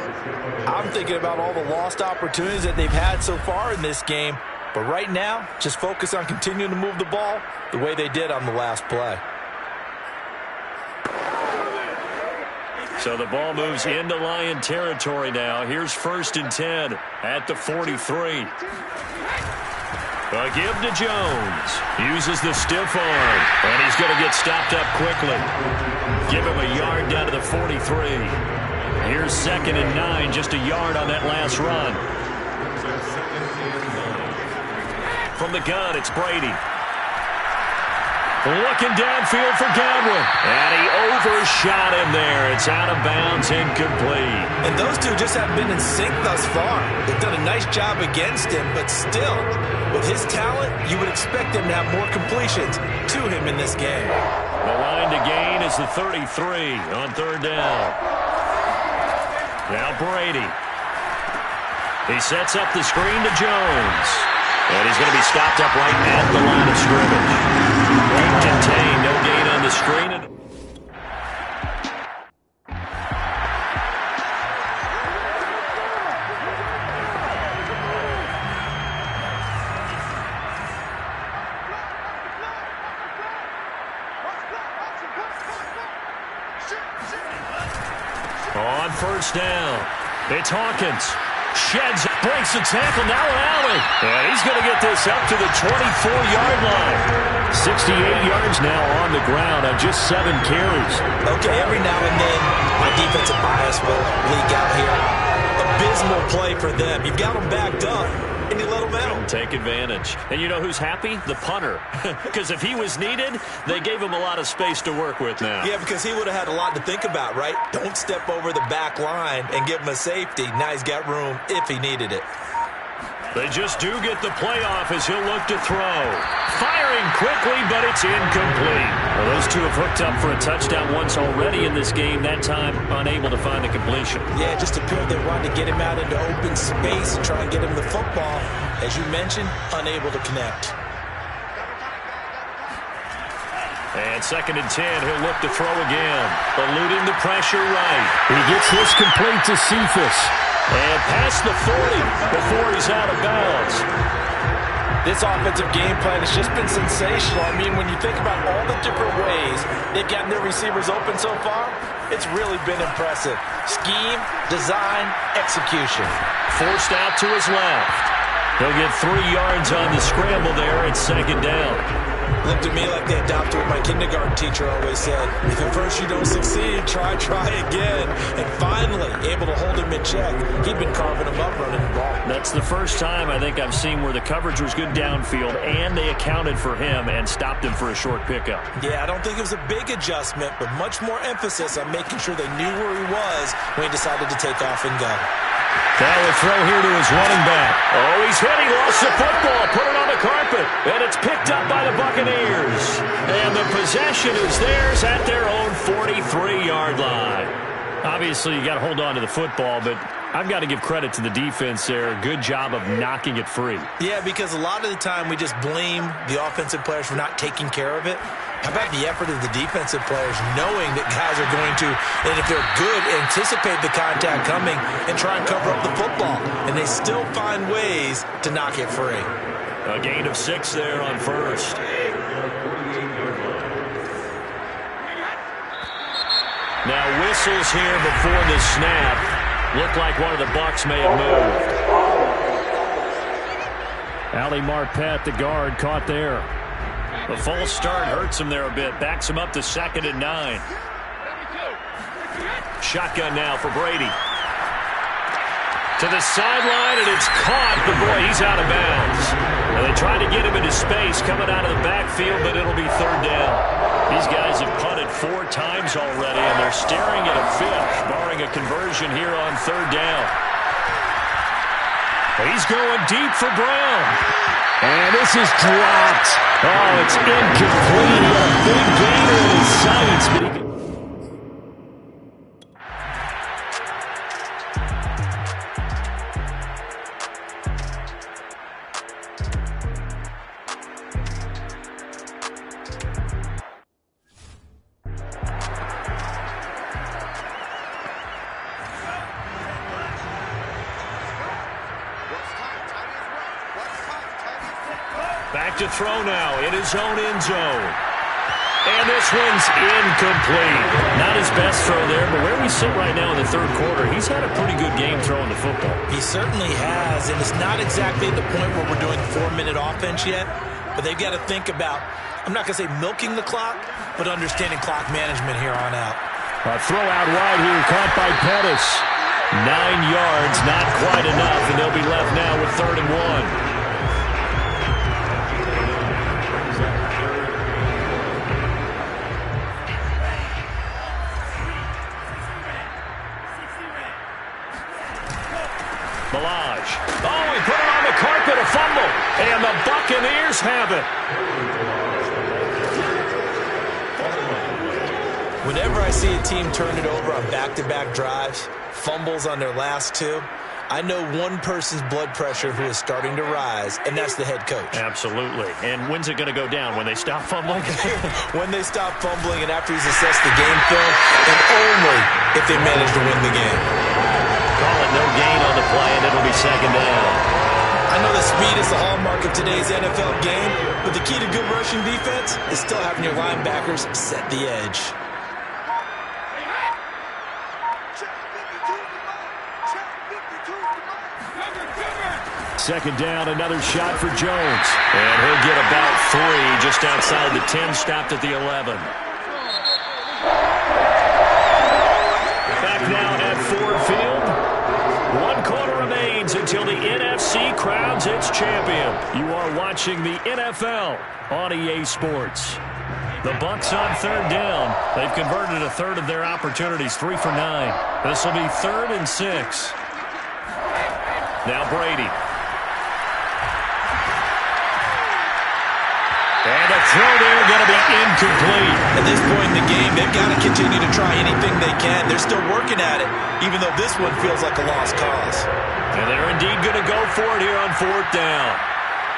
Speaker 7: I'm thinking about all the lost opportunities that they've had so far in this game. But right now, just focus on continuing to move the ball the way they did on the last play.
Speaker 3: So the ball moves into Lion territory now. Here's 1st and 10 at the 43. A give to Jones. Uses the stiff arm. And he's going to get stopped up quickly. Give him a yard down to the 43. Here's 2nd and 9. Just a yard on that last run. From the gun, it's Brady. Looking downfield for Godwin. And he overshot him there. It's out of bounds, incomplete.
Speaker 4: And those two just haven't been in sync thus far. They've done a nice job against him, but still, with his talent, you would expect him to have more completions to him in this game.
Speaker 3: The line to gain is the 33 on 3rd down. Now Brady. He sets up the screen to Jones. And he's going to be stopped up right at the line of scrimmage. Contained, no gain on the screen. On 1st down, it's Hawkins. Sheds, breaks the tackle, now an alley. And he's going to get this up to the 24-yard line. 68 yards now on the ground on just 7 carries.
Speaker 4: Okay, every now and then, my defensive bias will leak out here. Abysmal play for them. You've got them backed up, and you let them out.
Speaker 3: Take advantage. And you know who's happy? The punter. Because if he was needed, they gave him a lot of space to work with now.
Speaker 4: Yeah, because he would have had a lot to think about, right? Don't step over the back line and give him a safety. Now he's got room if he needed it.
Speaker 3: They just do get the playoff as he'll look to throw. Firing quickly, but it's incomplete. Well, those two have hooked up for a touchdown once already in this game, that time unable to find the completion.
Speaker 4: Yeah, just appeared they wanted to get him out into open space and try and get him the football. As you mentioned, unable to connect.
Speaker 3: And 2nd and 10, he'll look to throw again. Eluding the pressure right. He gets this complete to Cephas. And past the 40 before he's out of bounds.
Speaker 7: This offensive game plan has just been sensational. I mean, when you think about all the different ways they've gotten their receivers open so far, it's really been impressive. Scheme, design, execution.
Speaker 3: Forced out to his left. He'll get 3 yards on the scramble there at 2nd down.
Speaker 4: Looked at me like they adopted what my kindergarten teacher always said. If at first you don't succeed, try again. And finally, able to hold him in check. He'd been carving him up running the ball.
Speaker 3: That's the first time I think I've seen where the coverage was good downfield and they accounted for him and stopped him for a short pickup.
Speaker 4: Yeah, I don't think it was a big adjustment, but much more emphasis on making sure they knew where he was when he decided to take off and go.
Speaker 3: Now a throw here to his running back. Oh, he's hit. He lost the football. Put it on the carpet. And it's picked up by the Buccaneers. And the possession is theirs at their own 43-yard line. Obviously, you got to hold on to the football, but I've got to give credit to the defense there. Good job of knocking it free.
Speaker 4: Yeah, because a lot of the time we just blame the offensive players for not taking care of it. How about the effort of the defensive players knowing that guys are going to, and if they're good, anticipate the contact coming and try and cover up the football. And they still find ways to knock it free.
Speaker 3: A gain of 6 there on first. Now whistles here before the snap. Looked like one of the Bucs may have moved. Ali Marpet, the guard, caught there. The false start hurts him there a bit. Backs him up to 2nd and 9. Shotgun now for Brady. To the sideline, and it's caught, but boy, he's out of bounds. Now they tried to get him into space coming out of the backfield, but it'll be 3rd down. These guys have punted 4 times already, and they're staring at a 5th, barring a conversion here on 3rd down. He's going deep for Brown. And this is dropped. Oh, it's incomplete. He had a big gainer in his sights, but he can... Back to throw now in his own end zone. And this one's incomplete. Not his best throw there, but where we sit right now in the 3rd quarter, he's had a pretty good game throwing the football.
Speaker 4: He certainly has, and it's not exactly at the point where we're doing 4-minute offense yet, but they've got to think about, I'm not going to say milking the clock, but understanding clock management here on out.
Speaker 3: A throw out wide here, caught by Pettis. 9 yards, not quite enough, and they'll be left now with 3rd and 1. Oh, he put it on the carpet, a fumble, and the Buccaneers have it.
Speaker 4: Whenever I see a team turn it over on back-to-back drives, fumbles on their last 2, I know one person's blood pressure who is starting to rise, and that's the head coach.
Speaker 3: Absolutely. And when's it going to go down? When they stop fumbling?
Speaker 4: When they stop fumbling and after he's assessed the game film, and only if they manage to win the game.
Speaker 3: Call it no gain on the play, and it'll be 2nd down.
Speaker 4: I know the speed is the hallmark of today's NFL game, but the key to good rushing defense is still having your linebackers set the edge.
Speaker 3: Second down, another shot for Jones. And he'll get about 3 just outside the 10, stopped at the 11. Back now at Ford Field. 1 quarter remains until the NFC crowns its champion. You are watching the NFL on EA Sports. The Bucs on 3rd down. They've converted a 1/3 of their opportunities, 3 for 9. This will be 3rd and 6. Now Brady. And a throw there going to be incomplete.
Speaker 4: At this point in the game, they've got to continue to try anything they can. They're still working at it, even though this one feels like a lost cause.
Speaker 3: And they're indeed going to go for it here on 4th down.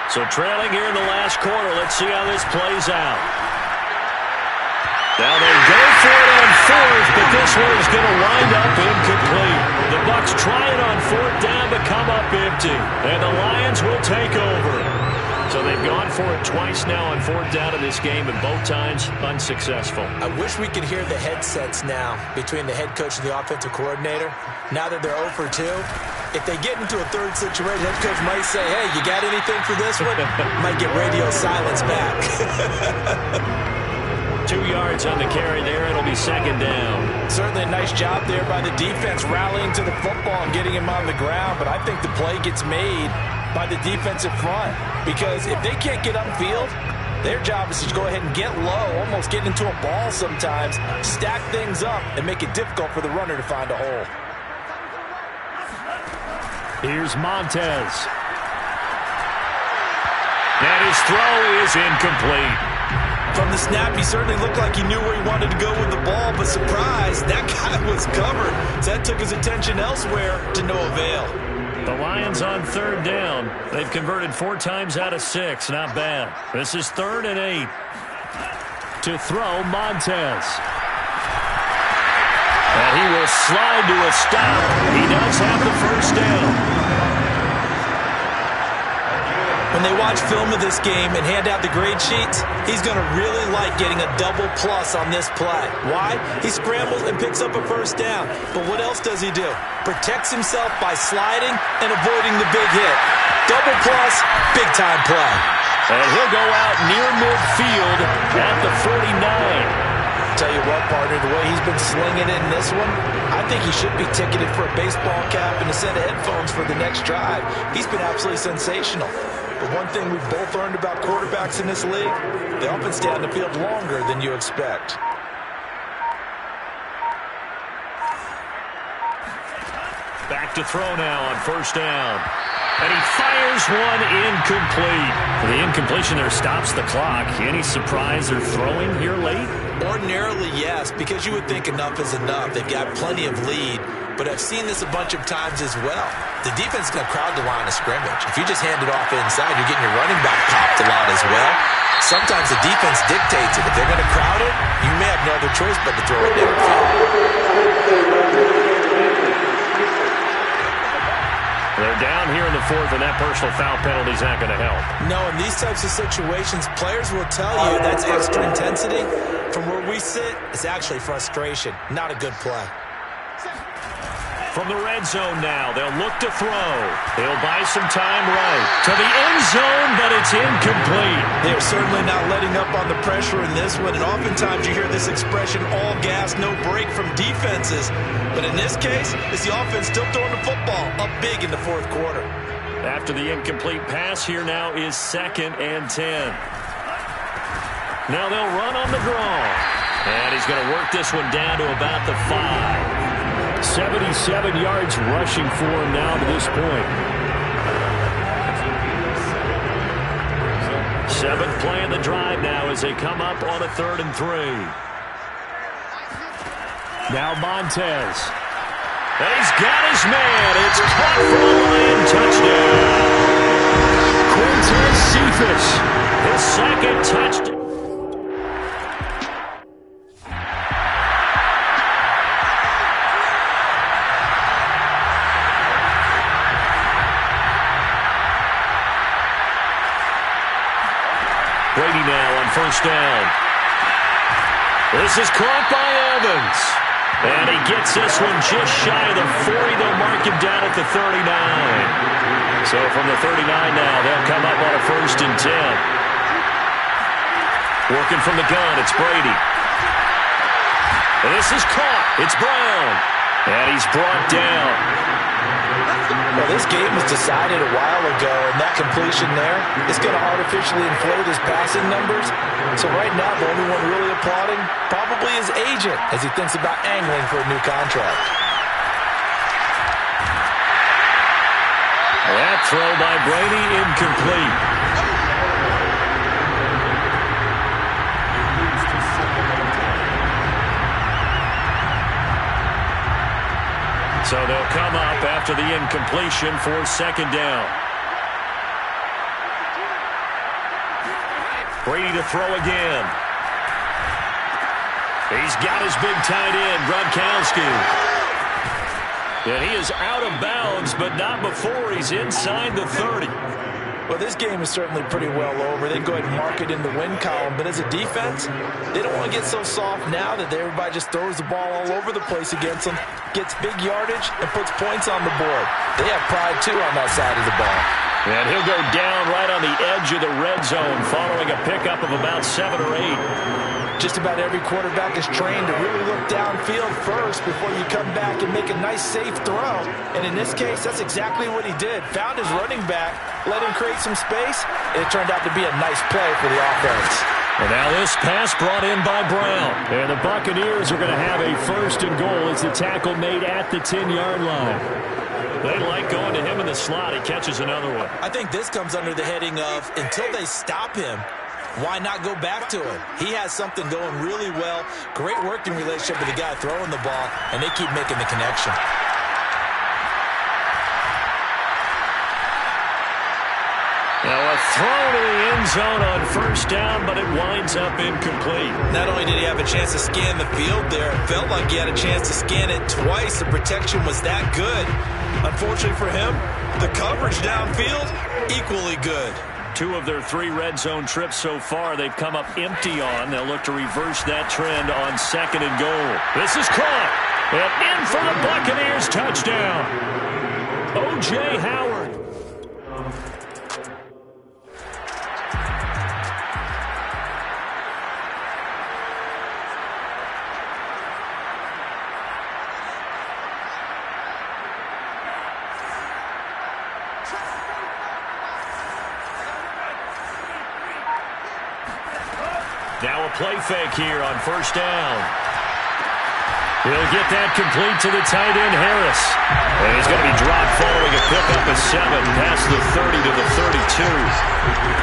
Speaker 3: So trailing here in the last quarter, let's see how this plays out. Now they go for it on 4th, but this one is going to wind up incomplete. The Bucs try it on 4th down, but come up empty. And the Lions will take over. So they've gone for it twice now on 4th down in this game, and both times unsuccessful.
Speaker 4: I wish we could hear the headsets now between the head coach and the offensive coordinator. Now that they're 0 for 2, If they get into a third situation, head coach might say, hey, you got anything for this one? Might get radio silence back.
Speaker 3: 2 yards on the carry there. It'll be second down.
Speaker 7: Certainly a nice job there by the defense rallying to the football and getting him on the ground, but I think the play gets made by the defensive front because if they can't get upfield, their job is to go ahead and get low, almost get into a ball sometimes, stack things up, and make it difficult for the runner to find a hole.
Speaker 3: Here's Montez. And his throw is incomplete.
Speaker 4: From the snap, he certainly looked like he knew where he wanted to go with the ball, but surprise, that guy was covered. So that took his attention elsewhere to no avail.
Speaker 3: The Lions on third down. They've converted 4 times out of 6. Not bad. This is 3rd and 8. To throw, Montez. And he will slide to a stop. He does have the first down.
Speaker 4: When they watch film of this game and hand out the grade sheets, he's going to really like getting a double plus on this play. Why? He scrambles and picks up a first down. But what else does he do? Protects himself by sliding and avoiding the big hit. Double plus, big-time play.
Speaker 3: And he'll go out near midfield at the 49.
Speaker 7: Tell you what, partner, the way he's been slinging it in this one, I think he should be ticketed for a baseball cap and a set of headphones for the next drive. He's been absolutely sensational. But one thing we've both learned about quarterbacks in this league, they often stay on the field longer than you expect.
Speaker 3: Back to throw now on first down. And he fires one incomplete. The incompletion there stops the clock. Any surprise they're throwing here late?
Speaker 4: Ordinarily, yes, because you would think enough is enough. They've got plenty of lead, but I've seen this a bunch of times as well. The defense is going to crowd the line of scrimmage. If you just hand it off inside, you're getting your running back popped a lot as well. Sometimes the defense dictates it. If they're going to crowd it, you may have no other choice but to throw it downfield.
Speaker 3: They're down here in the 4th, and that personal foul penalty is not going to help.
Speaker 4: No, in these types of situations, players will tell you that's extra intensity. From where we sit, it's actually frustration. Not a good play.
Speaker 3: From the red zone now, they'll look to throw. They'll buy some time right to the end zone, but it's incomplete.
Speaker 4: They're certainly not letting up on the pressure in this one, and oftentimes you hear this expression, all gas, no break from defenses. But in this case, it's the offense still throwing the football up big in the 4th quarter.
Speaker 3: After the incomplete pass, here now is 2nd and 10. Now they'll run on the draw. And he's going to work this one down to about the 5. 77 yards rushing for him now to this point. 7th play in the drive now as they come up on a 3rd and 3. Now Montez. And he's got his man. It's caught for a Lion touchdown. Quintez Cephas, his 2nd touchdown. Brady now on first down. This is caught by Evans. And he gets this one just shy of the 40. They'll mark him down at the 39. So from the 39 now, they'll come up on a 1st and 10. Working from the gun, it's Brady. And this is caught. It's Brown. And he's brought down.
Speaker 7: Well, this game was decided a while ago, and that completion there is going to artificially inflate his passing numbers. So right now, the only one really applauding probably his agent as he thinks about angling for a new contract.
Speaker 3: That throw by Brady incomplete. So they'll come up after the incompletion for 2nd down. Brady to throw again. He's got his big tight end, Gronkowski. And he is out of bounds, but not before he's inside the 30.
Speaker 7: Well, this game is certainly pretty well over. They go ahead and mark it in the win column. But as a defense, they don't want to get so soft now that everybody just throws the ball all over the place against them, gets big yardage, and puts points on the board. They have pride, too, on that side of the ball.
Speaker 3: And he'll go down right on the edge of the red zone following a pickup of about 7 or 8.
Speaker 7: Just about every quarterback is trained to really look downfield first before you come back and make a nice, safe throw. And in this case, that's exactly what he did. Found his running back, let him create some space, and it turned out to be a nice play for the offense.
Speaker 3: And now this pass brought in by Brown. And the Buccaneers are going to have a 1st and goal as the tackle made at the 10-yard line. They like going to him in the slot. He catches another one.
Speaker 4: I think this comes under the heading of until they stop him, why not go back to him? He has something going really well. Great working relationship with the guy throwing the ball, and they keep making the connection.
Speaker 3: Now a throw to the end zone on 1st down, but it winds up incomplete.
Speaker 4: Not only did he have a chance to scan the field there, it felt like he had a chance to scan it twice. The protection was that good. Unfortunately for him, the coverage downfield, equally good.
Speaker 3: 2 of their 3 red zone trips so far they've come up empty on. They'll look to reverse that trend on 2nd and goal. This is caught. And in for the Buccaneers touchdown. O.J. Howard. Now a play fake here on 1st down. He'll get that complete to the tight end, Harris. And he's going to be dropped following a pickup of 7 past the 30 to the 32.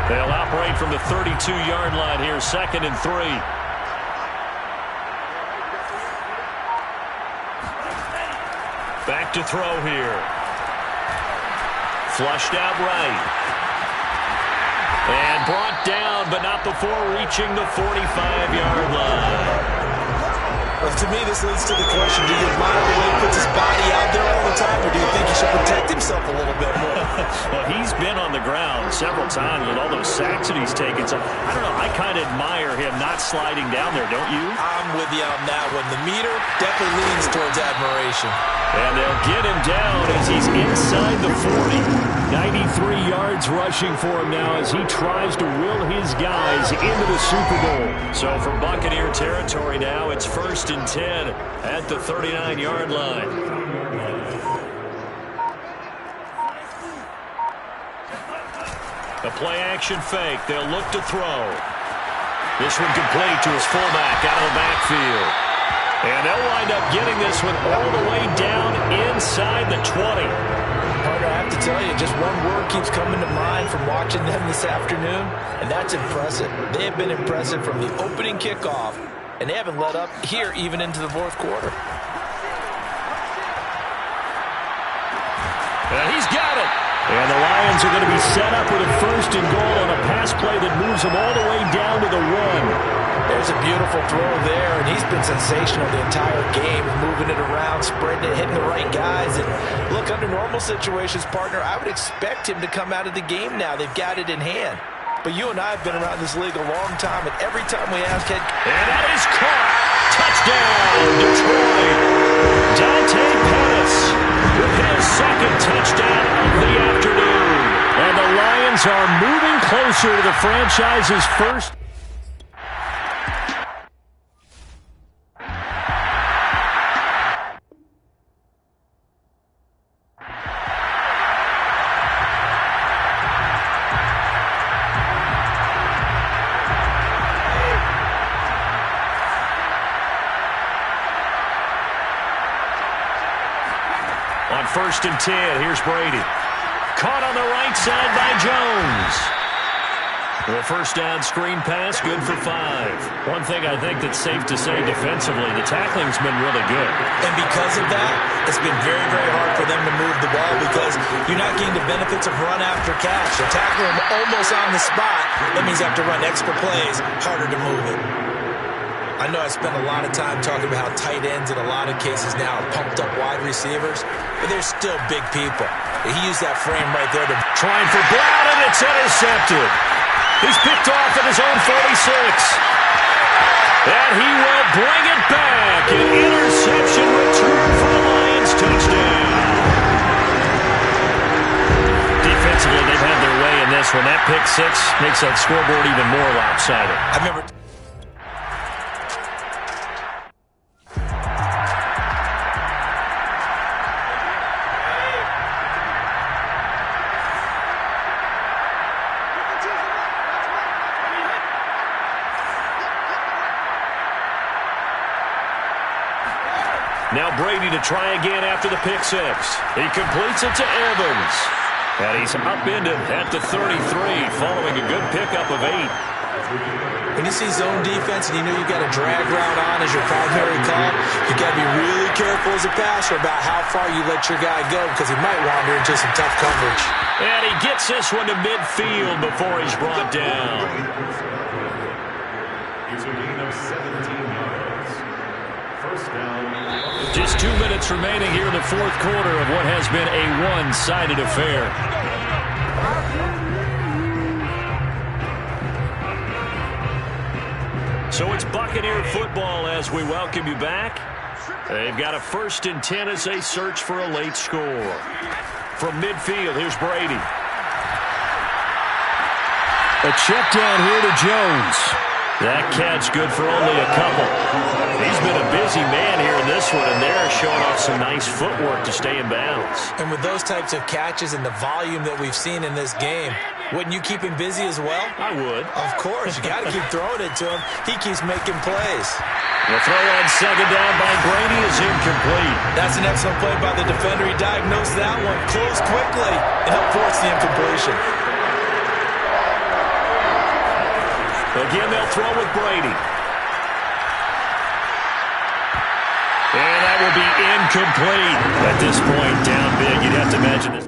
Speaker 3: They'll operate from the 32-yard line here, 2nd and 3. Back to throw here. Flushed out right. And brought down, but not before reaching the 45-yard line.
Speaker 4: Well, to me, this leads to the question, do you admire the way he puts his body out there all the time, or do you think he should protect himself a little bit more?
Speaker 3: Well, he's been on the ground several times with all those sacks that he's taken. So, I don't know, I kind of admire him not sliding down there, don't you?
Speaker 4: I'm with you on that one. The meter definitely leans towards admiration.
Speaker 3: And they'll get him down as he's inside the 40. 93 yards rushing for him now as he tries to will his guys into the Super Bowl. So from Buccaneer territory now, it's 1st and 10 at the 39-yard line. A play-action fake. They'll look to throw. This one complete to his fullback out of the backfield. And they'll wind up getting this one all the way down inside the 20.
Speaker 7: Partner, I have to tell you, just one word keeps coming to mind from watching them this afternoon, and that's impressive. They have been impressive from the opening kickoff, and they haven't let up here even into the 4th quarter.
Speaker 3: And he's got it. And the Lions are going to be set up with a 1st and goal on a pass play that moves them all the way down to the 1.
Speaker 7: There's a beautiful throw there, and he's been sensational the entire game, moving it around, spreading it, hitting the right guys. And look, under normal situations, partner, I would expect him to come out of the game now. They've got it in hand. But you and I have been around this league a long time, and every time we ask head...
Speaker 3: And that is caught. Touchdown, Detroit. Dante Pettis with his 2nd touchdown of the afternoon. And the Lions are moving closer to the franchise's first... On 1st and 10, here's Brady. Caught on the right side by Jones. The first down screen pass, good for 5. One thing I think that's safe to say defensively, the tackling's been really good.
Speaker 4: And because of that, it's been very, very hard for them to move the ball because you're not getting the benefits of run after catch. They're tackling them almost on the spot. That means you have to run extra plays, harder to move it. I know I spent a lot of time talking about how tight ends in a lot of cases now are pumped up wide receivers, but they're still big people. He used that frame right there to
Speaker 3: trying for Brown, and it's intercepted. He's picked off at his own 46. And he will bring it back. An interception return for the Lions. Touchdown. Defensively, they've had their way in this one. That pick 6 makes that scoreboard even more lopsided.
Speaker 4: I remember.
Speaker 3: Now Brady to try again after the pick 6. He completes it to Evans. And he's upended at the 33 following a good pickup of 8.
Speaker 4: When you see zone defense and you know you've got a drag route on as your primary call, you've got to be really careful as a passer about how far you let your guy go because he might wander into some tough coverage.
Speaker 3: And he gets this one to midfield before he's brought down.
Speaker 5: It's a gain of 17 yards. First down.
Speaker 3: Just 2 minutes remaining here in the fourth quarter of what has been a one-sided affair. So it's Buccaneer football as we welcome you back. They've got a 1st and 10 as they search for a late score. From midfield, here's Brady. A check down here to Jones. That catch good for only a couple. He's been a busy man here in this one, and they're showing off some nice footwork to stay in bounds.
Speaker 4: And with those types of catches and the volume that we've seen in this game, wouldn't you keep him busy as well?
Speaker 3: I would.
Speaker 4: Of course. You got to keep throwing it to him. He keeps making plays.
Speaker 3: The throw on second down by Brady is incomplete.
Speaker 4: That's an excellent play by the defender. He diagnosed that one, closed quickly, and helped force the incompletion.
Speaker 3: Again, they'll throw with Brady. And that will be incomplete. At this point, down big, you'd have to imagine this.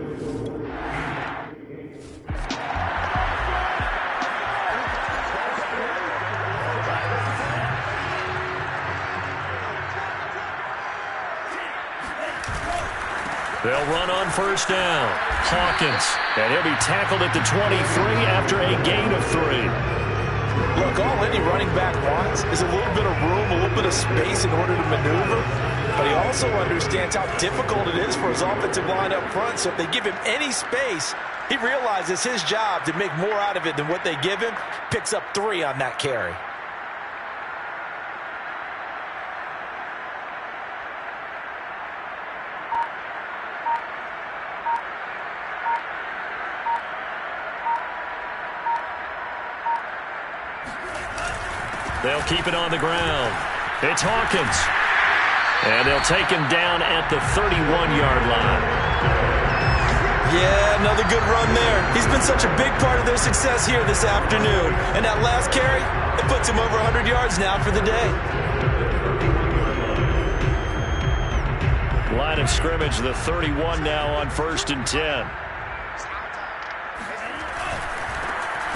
Speaker 3: They'll run on first down. Hawkins. And he'll be tackled at the 23 after a gain of 3.
Speaker 7: Look, all any running back wants is a little bit of room, a little bit of space in order to maneuver. But he also understands how difficult it is for his offensive line up front. So if they give him any space, he realizes his job to make more out of it than what they give him. Picks up 3 on that carry.
Speaker 3: They'll keep it on the ground. It's Hawkins. And they'll take him down at the 31-yard line.
Speaker 4: Yeah, another good run there. He's been such a big part of their success here this afternoon. And that last carry, it puts him over 100 yards now for the day.
Speaker 3: Line of scrimmage, the 31 now on 1st and 10.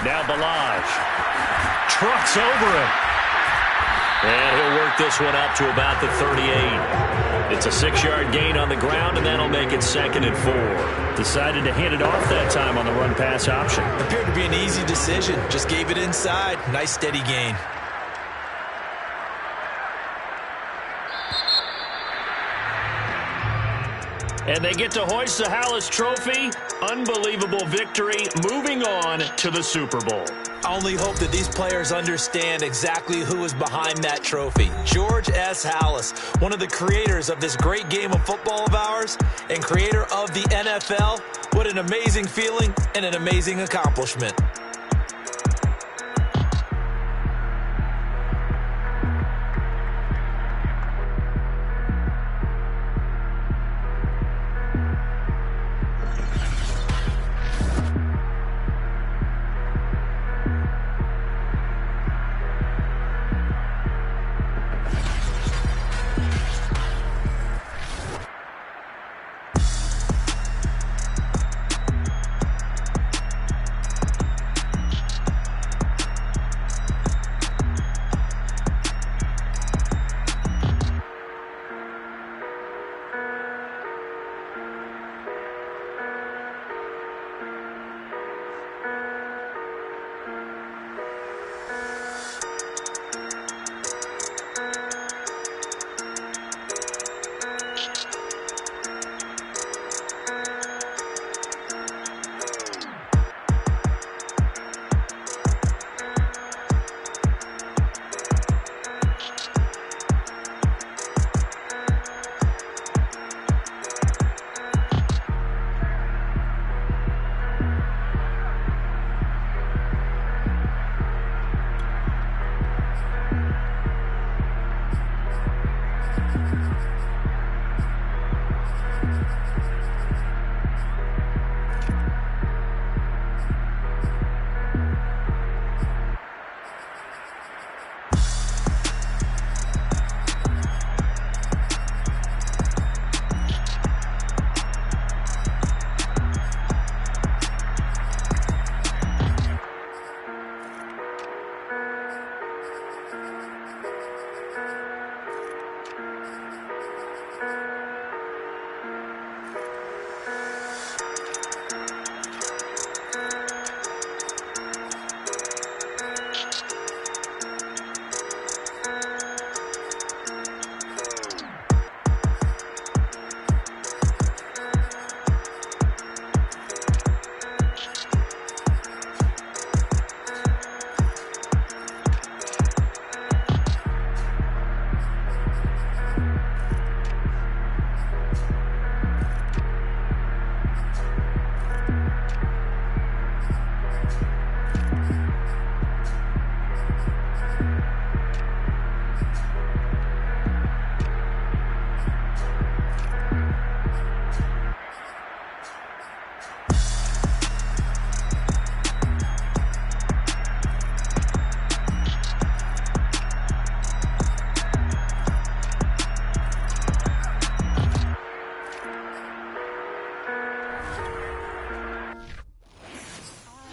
Speaker 3: Now Balaj. Trucks over him. And he'll work this one up to about the 38. It's a 6-yard gain on the ground, and that'll make it 2nd and 4. Decided to hand it off that time on the run-pass option.
Speaker 4: Appeared to be an easy decision. Just gave it inside. Nice, steady gain.
Speaker 3: And they get to hoist the Hallis Trophy. Unbelievable victory. Moving on to the Super Bowl.
Speaker 4: I only hope that these players understand exactly who is behind that trophy. George S. Hallis, one of the creators of this great game of football of ours and creator of the NFL. What an amazing feeling and an amazing accomplishment.